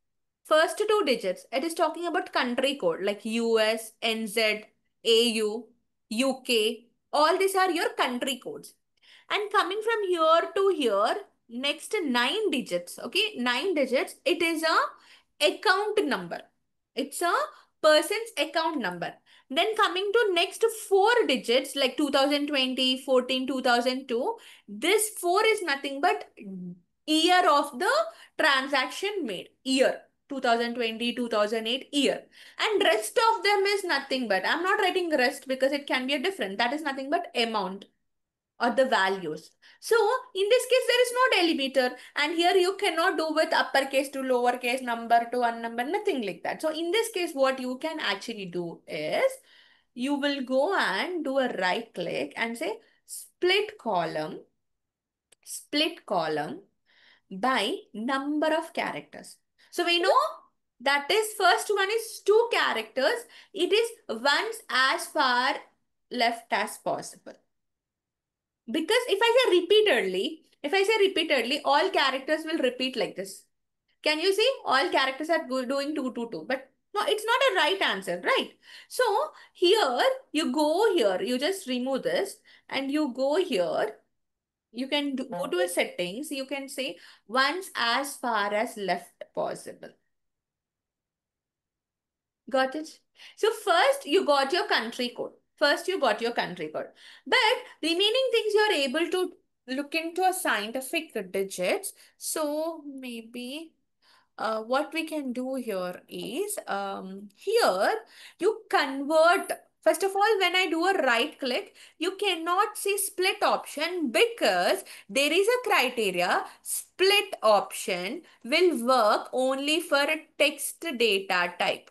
it is talking about country code like US, NZ, AU, UK. All these are your country codes. And coming from here to here, next 9 digits, okay, 9 digits, it is a account number. It's a person's account number. Then coming to next 4 digits like 2020, 14, 2002, this 4 is nothing but year of the transaction made. Year. 2020, 2008 year. And rest of them is nothing but, I'm not writing rest because it can be a different. That is nothing but amount or the values. So in this case, there is no delimiter, and here you cannot do with uppercase to lowercase, number to one number, nothing like that. So in this case, what you can actually do is you will go and do a right click and say split column by number of characters. So we know that is first one is 2 characters. It is once as far left as possible. Because if I say repeatedly, all characters will repeat like this. Can you see? All characters are doing 2, 2, 2. But No, it's not a right answer, right? So here, you go here, you just remove this and you go here. You can go to a settings. You can say once as far as left possible. Got it? So first you got your country code. First you got your country code. But remaining things you are able to look into a scientific digits. So maybe what we can do here is here you convert. First of all, when I do a right click, you cannot see split option because there is a criteria. Split option will work only for a text data type.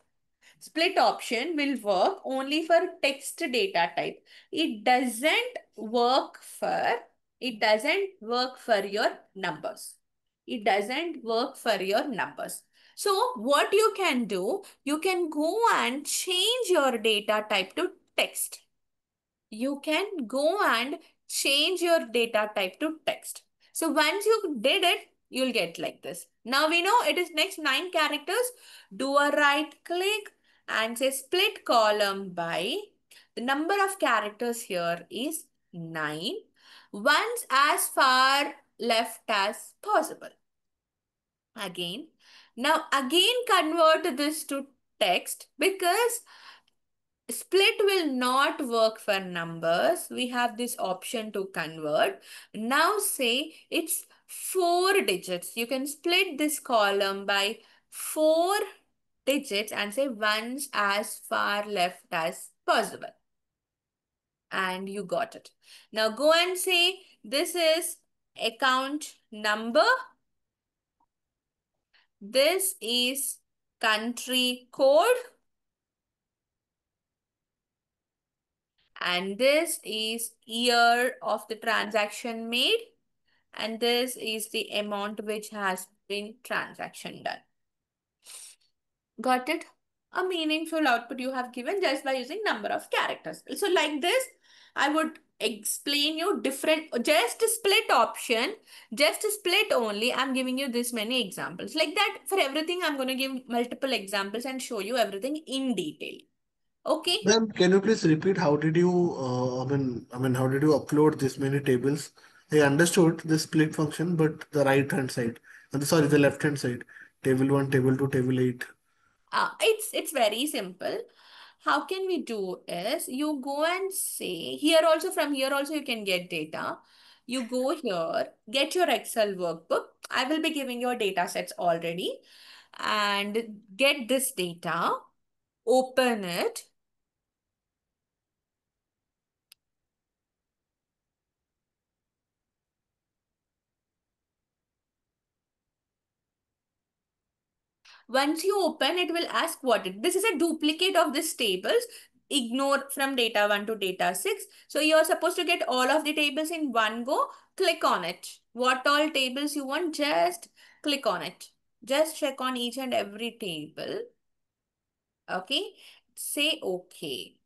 Split option will work only for text data type. It doesn't work for your numbers. It doesn't work for your numbers. So what you can do, you can go and change your data type to text. You can go and change your data type to text. So once you did it, you'll get like this. Now we know it is next 9 characters. Do a right click and say split column by the number of characters here is 9. Once as far left as possible. Again. Now again convert this to text because split will not work for numbers. We have this option to convert. Now say it's 4 digits. You can split this column by 4 digits and say once as far left as possible. And you got it. Now go and say this is account number. This is country code. And this is year of the transaction made. And this is the amount which has been transaction done. Got it? A meaningful output you have given just by using number of characters. So like this, I would explain you different, just split option, just split only. I'm giving you this many examples. Like that, for everything, I'm going to give multiple examples and show you everything in detail. Okay? Ma'am, can you please repeat how did you, how did you upload this many tables? I understood the split function, but the right hand side, sorry, the left hand side, table 1, table 2, table 8. It's very simple. How can we do is you go and say here also, from here also you can get data. You go here, get your Excel workbook. I will be giving your data sets already and get this data, open it. Once you open, it will ask what it. This is a duplicate of this tables. Ignore from data 1 to data 6. So you're supposed to get all of the tables in one go. Click on it. What all tables you want, just click on it. Just check on each and every table. Okay. Say okay.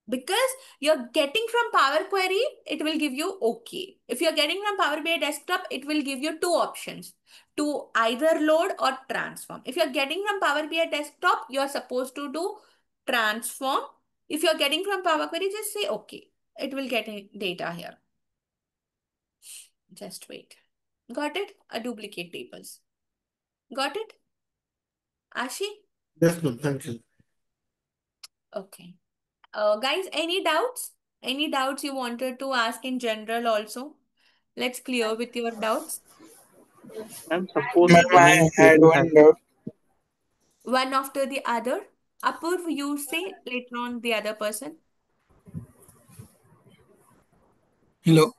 Because you're getting from Power Query, it will give you okay. If you're getting from Power BI Desktop, it will give you 2 options to either load or transform. If you're getting from Power BI Desktop, you're supposed to do transform. If you're getting from Power Query, just say okay. It will get data here. Just wait. Got it? A duplicate tables. Got it? Ashi? Yes, ma'am, thank you. Okay. Guys, any doubts? Any doubts you wanted to ask in general also? Let's clear with your doubts. And suppose Ma'am, any I had table has one doubt. One after the other. Apurv, you say later on the other person. Hello.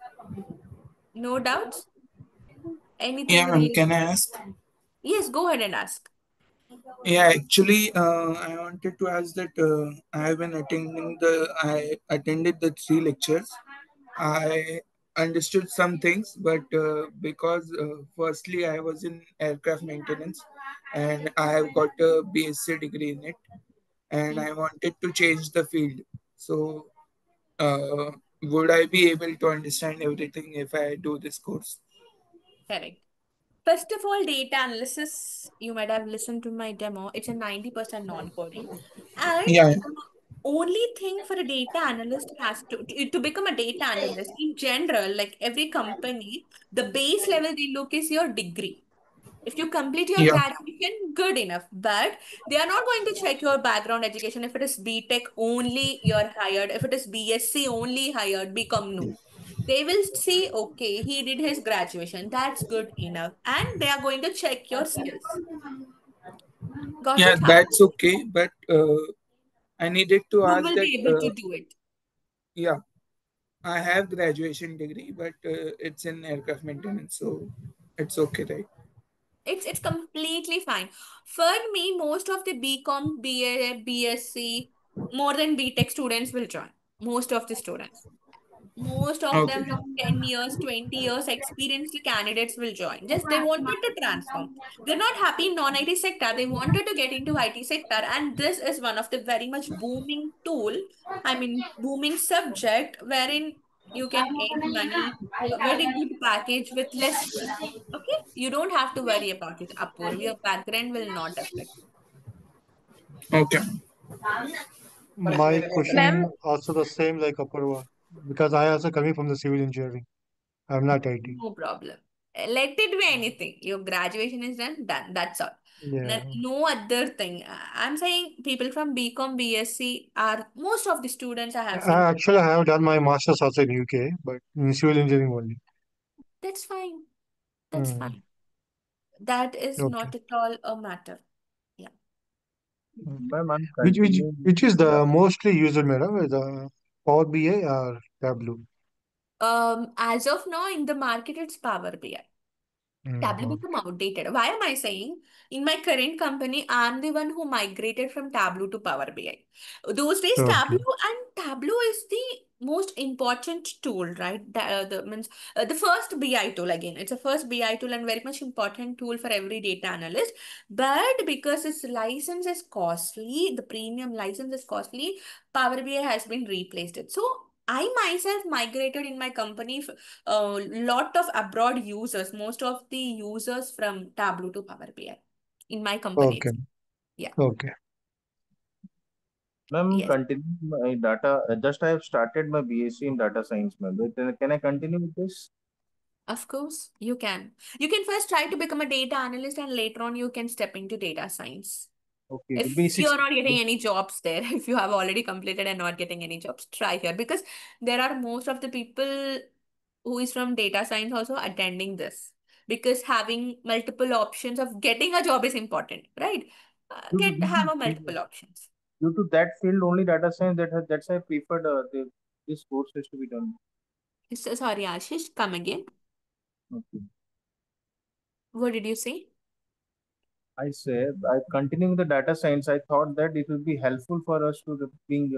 No doubts? Yeah, Anything ma'am, related? can I ask? Yes, go ahead and ask. Yeah, actually, I wanted to ask that I attended the 3 lectures. I understood some things, but because firstly I was in aircraft maintenance and I have got a BSc degree in it, and Mm, I wanted to change the field. So, would I be able to understand everything if I do this course? correct. First of all, data analysis, you might have listened to my demo. It's a 90% non-coding. And Yeah, only thing for a data analyst has to become a data analyst in general, like every company, the base level they look is your degree. If you complete your yeah, graduation, good enough. But they are not going to check your background education. If it is BTech only, you're hired. If it is BSc only hired, become no. They will see, okay, he did his graduation. That's good enough. And they are going to check your skills. Got yeah. it? How? That's okay. But I needed to You ask will that. be able to do it. Yeah, I have graduation degree, but it's in aircraft maintenance, so it's okay, right? It's completely fine. For me, most of the BCom, BA, BSc, more than BTech students will join. Most of the students. Most of Okay. them from 10 years, 20 years experienced candidates will join. Just they wanted to transform. They're not happy in non-IT sector. They wanted to get into IT sector. And this is one of the very much booming tool, I mean, booming subject wherein you can earn money, a very good package with less stress. Okay? You don't have to worry about it. Apurva, your background will not affect. Okay. My Ma'am, question also the same like Apurva because I also coming from the civil engineering. I'm not IT. No problem. Let it be anything. Your graduation is done. That's all. Yeah. No other thing. I'm saying people from BCom, BSc are most of the students I have seen. Actually, I have done my master's also in UK, but in civil engineering only. That's fine. That's Mm, fine. That is okay. not at all a matter. Yeah. Okay. Ma'am, I'm Which continuing. which is the mostly used madam? The Power BI or Tableau? As of now in the market, it's Power BI. Tableau Mm, become outdated. Why am I saying? In my current company, I'm the one who migrated from Tableau to Power BI. Those days, okay. Tableau is the most important tool, right? The first BI tool again. It's a first BI tool and very much important tool for every data analyst. But because its license is costly, the premium license is costly, Power BI has been replaced it. So I myself migrated in my company a lot of abroad users, most of the users from Tableau to Power BI in my company. Okay. Yeah. Okay. Ma'am, Yes. continuing my data. Just I have started my BSc in data science, ma'am. But, can I continue with this? Of course, you can. You can first try to become a data analyst and later on you can step into data science. Okay, the If basics. you're not getting any jobs there, if you have already completed and not getting any jobs, try here because there are most of the people who is from data science also attending this because having multiple options of getting a job is important, right? Due to, Get have a multiple options. due to that field only data science that's I preferred this course has to be done. So sorry, Ashish, come again. Okay. What did you say? I said, I continuing the data science. I thought that it would be helpful for us to being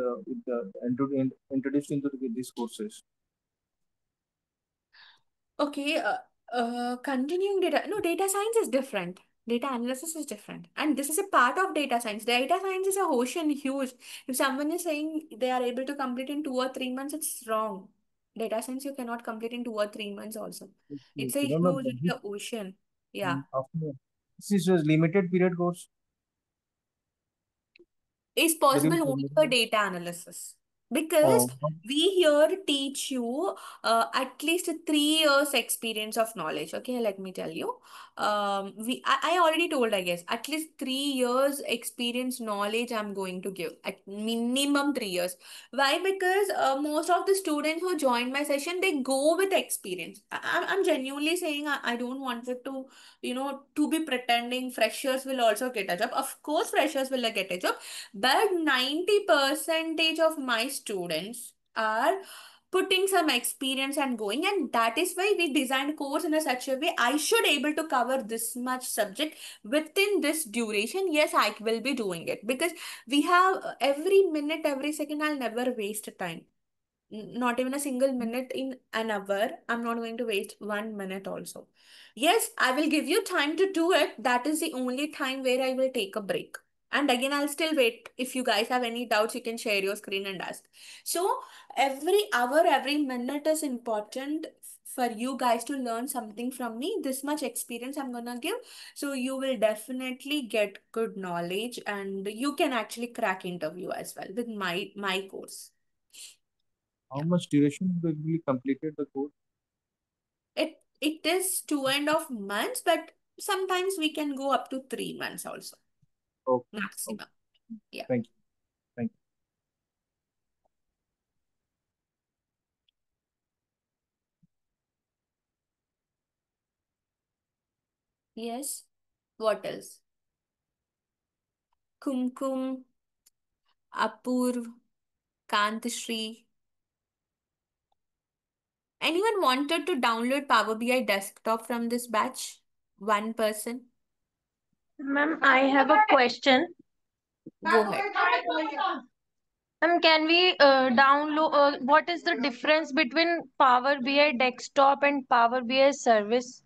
introduced into these courses. Okay, continuing data. No, data science is different. Data analysis is different. And this is a part of data science. Data science is a ocean huge. If someone is saying they are able to complete in 2 or 3 months, it's wrong. Data science you cannot complete in 2 or 3 months also. Okay, It's a no, no, huge, but it's a ocean. Yeah. after this is a limited period course. Is There is possible only for data analysis because oh, we here teach you at least a 3 years experience of knowledge. Okay, let me tell you. I already told, I guess, at least 3 years experience knowledge I'm going to give at minimum 3 years. Why? Because most of the students who join my session they go with experience. I'm genuinely saying I don't want it to to be pretending freshers will also get a job. Of course, freshers will get a job, but 90 percentage of my students are putting some experience and going, and that is why we designed course in a such a way I should able to cover this much subject within this duration. Yes, I will be doing it because we have every minute, every second. I'll never waste time. Not even a single minute in an hour. I'm not going to waste 1 minute also. Yes, I will give you time to do it. That is the only time where I will take a break. And again, I'll still wait. If you guys have any doubts, you can share your screen and ask. So every hour, every minute is important for you guys to learn something from me. This much experience I'm gonna give. So you will definitely get good knowledge and you can actually crack interview as well with my course. How much duration will be completed the course? It is 2.5 months, but sometimes we can go up to 3 months also. Okay. Maximum. Yeah. Thank you. Thank you. Yes. What else? Kumkum, Apurv, Kantashri. Anyone wanted to download Power BI desktop from this batch? One person? Ma'am, I have a question. Go ahead. Can we download? What is the difference between Power BI desktop and Power BI service?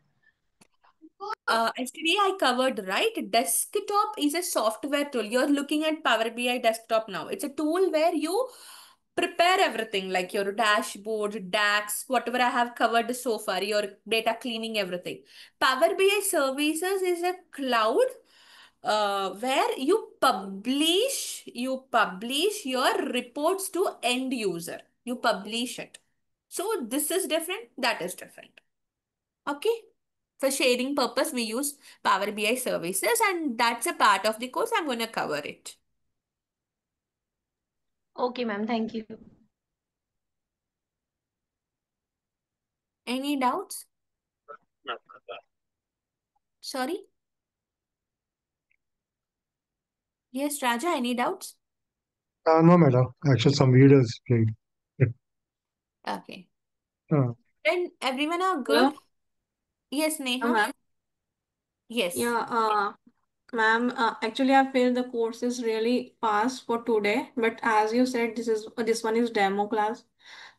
Yesterday I covered, right? Desktop is a software tool. You're looking at Power BI desktop now. It's a tool where you prepare everything like your dashboard, DAX, whatever I have covered so far, your data cleaning, everything. Power BI services is a cloud where you publish your reports to end user. You publish it. So this is different, that is different. Okay. For sharing purpose, we use Power BI services, and that's a part of the course. I'm going to cover it. Okay, ma'am. Thank you. Any doubts? Sorry? Yes, Raja, any doubts? No, madam. Actually, some videos played. Okay. Uh, Then everyone are Hello, good? Yes, Neha? ma'am. Yes. Yeah, ma'am. Actually, I feel the course is really fast for today. But as you said, this one is demo class.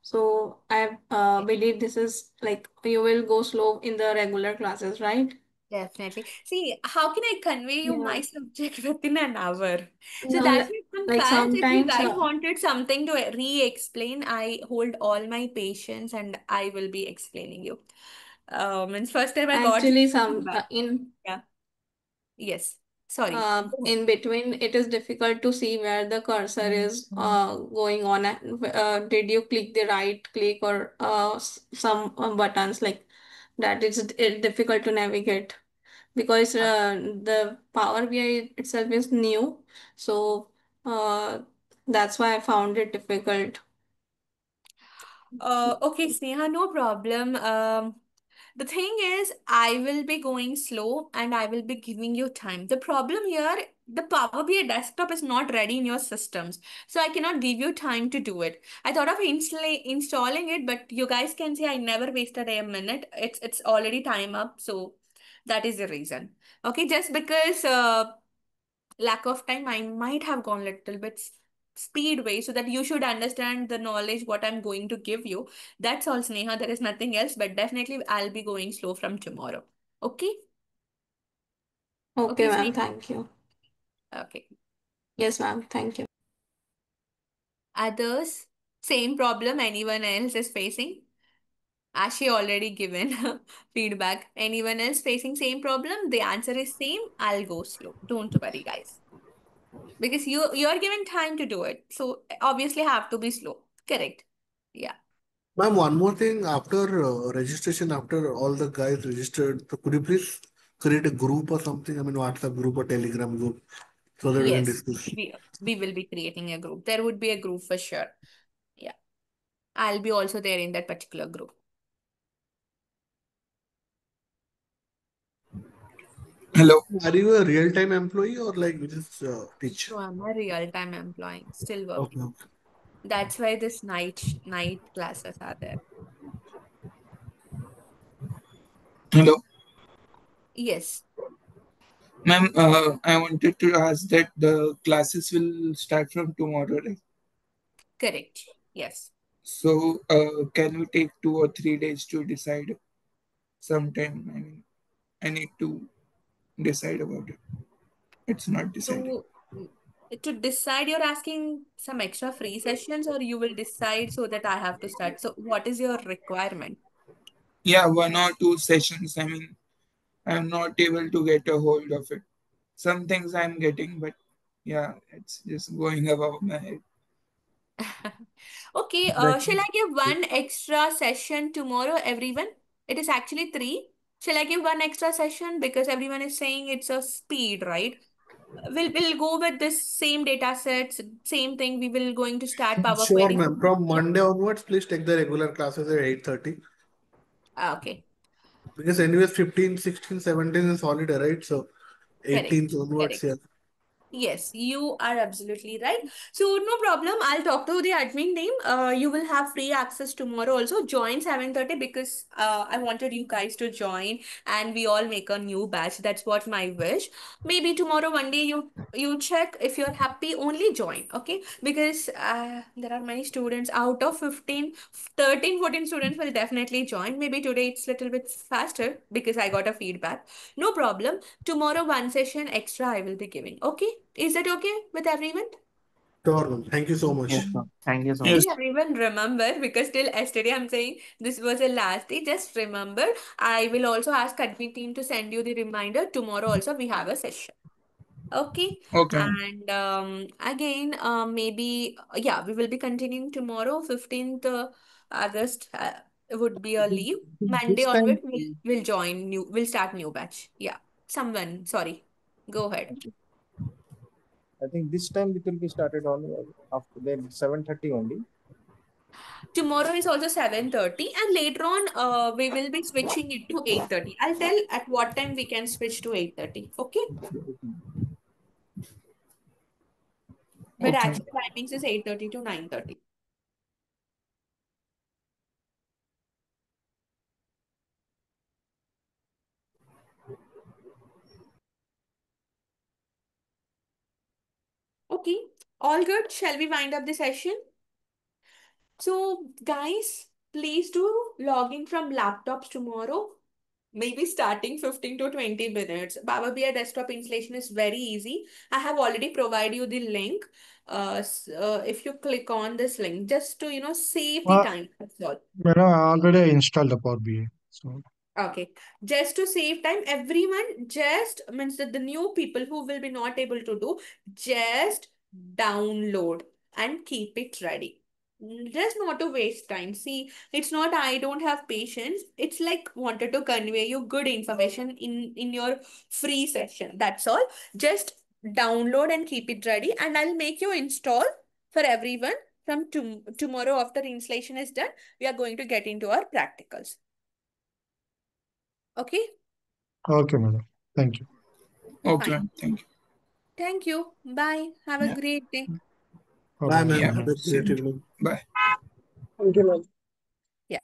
So I believe this is like you will go slow in the regular classes, right? Definitely. See, how can I convey you Yeah. my subject within an hour? So No, that's it. like Sometimes, if you sometimes, guys wanted something to re-explain, I hold all my patience and I will be explaining you. Means first time I got actually some feedback. Yeah. Yes. Sorry. Go ahead. in between it is difficult to see where the cursor is going on. Did you click the right click or some buttons like that? It's difficult to navigate because the Power BI itself is new, so that's why I found it difficult. Okay, Sneha, no problem. The thing is, I will be going slow and I will be giving you time. The problem here, the Power BI desktop is not ready in your systems. So I cannot give you time to do it. I thought of installing it, but you guys can see I never wasted a minute. It's already time up. So that is the reason. Okay, just because lack of time, I might have gone little bit speedway so that you should understand the knowledge what I'm going to give you. That's all, Sneha. There is nothing else, but definitely I'll be going slow from tomorrow. Okay? Okay, Okay, ma'am. Sneha? Thank you. Okay. Yes, ma'am. Thank you. Others, same problem anyone else is facing? Ashi already given feedback. Anyone else facing same problem? The answer is same. I'll go slow. Don't worry, guys. Because you're given time to do it. So obviously have to be slow. Correct. Yeah. Ma'am, one more thing. After registration, after all the guys registered, so could you please create a group or something? I mean, WhatsApp group or Telegram group so that we can Yes. discuss. We will be creating a group. There would be a group for sure. Yeah. I'll be also there in that particular group. Hello. Are you a real-time employee or like you just teach? So I'm a real-time employee, still Okay, working. okay. That's why this night classes are there. Hello. Yes, Ma'am, I wanted to ask that the classes will start from tomorrow, right? correct. Yes. So, can we take 2 or 3 days to decide sometime? I mean, I need to decide about it. It's not decided. So to decide, you're asking some extra free sessions or you will decide so that I have to start. So what is your requirement? Yeah, 1 or 2 sessions. I mean, I'm not able to get a hold of it. Some things I'm getting, but yeah, it's just going above my head. Okay, Like, shall I give one extra session tomorrow, everyone? It is actually three. Shall I give one extra session because everyone is saying it's a speed, right? We'll go with this same data sets, same thing. We will going to start Power sure, Query. ma'am. From Yeah. Monday onwards, please take the regular classes at 8:30. Okay. Because anyways, 15, 16, 17 is holiday, right? So Correct. 18th onwards, Correct. yeah. Yes, you are absolutely right. So no problem. I'll talk to the admin team. You will have free access tomorrow also. Join 7:30 because I wanted you guys to join and we all make a new batch. That's what my wish. Maybe tomorrow one day you check if you're happy, only join, okay? Because there are many students out of 15, 13, 14 students will definitely join. Maybe today it's little bit faster because I got a feedback. No problem. Tomorrow, one session extra I will be giving. Okay? Is that okay with everyone? Sure, ma'am. Thank you so Yes, much. sir. Thank you so Yes. much. See, everyone remember because till yesterday I'm saying this was the last day. Just remember, I will also ask admin team to send you the reminder. Tomorrow also we have a session. Okay. Okay. And again, maybe, yeah, we will be continuing tomorrow, 15th August would be a leave. Monday This time, onward, we'll start new batch. Yeah. Someone, sorry. Go ahead. I think this time it will be started only after the 7:30 only. Tomorrow is also 7:30 and later on we will be switching it to 8:30. I'll tell at what time we can switch to 8:30. Okay? But Okay. actual timings is 8:30 to 9:30. Okay. All good. Shall we wind up the session? So, guys, please do log in from laptops tomorrow. Maybe starting 15 to 20 minutes. Power BI desktop installation is very easy. I have already provided you the link. If you click on this link, just to, save the Well, time. That's all. I already installed the Power BI. So, Okay, just to save time, everyone just means that the new people who will be not able to do, just download and keep it ready. Just not to waste time. See, it's not I don't have patience. It's like wanted to convey you good information in your free session. That's all. Just download and keep it ready, and I'll make you install for everyone. From tomorrow after installation is done, we are going to get into our practicals. Okay? okay, madam. Thank you. Okay, Fine. ma'am. Thank you. Thank you. Bye. Have a Yeah. great day. Bye Bye, bye. ma'am. Yeah. Have a great Same. evening. Bye. Thank you, ma'am. Yeah.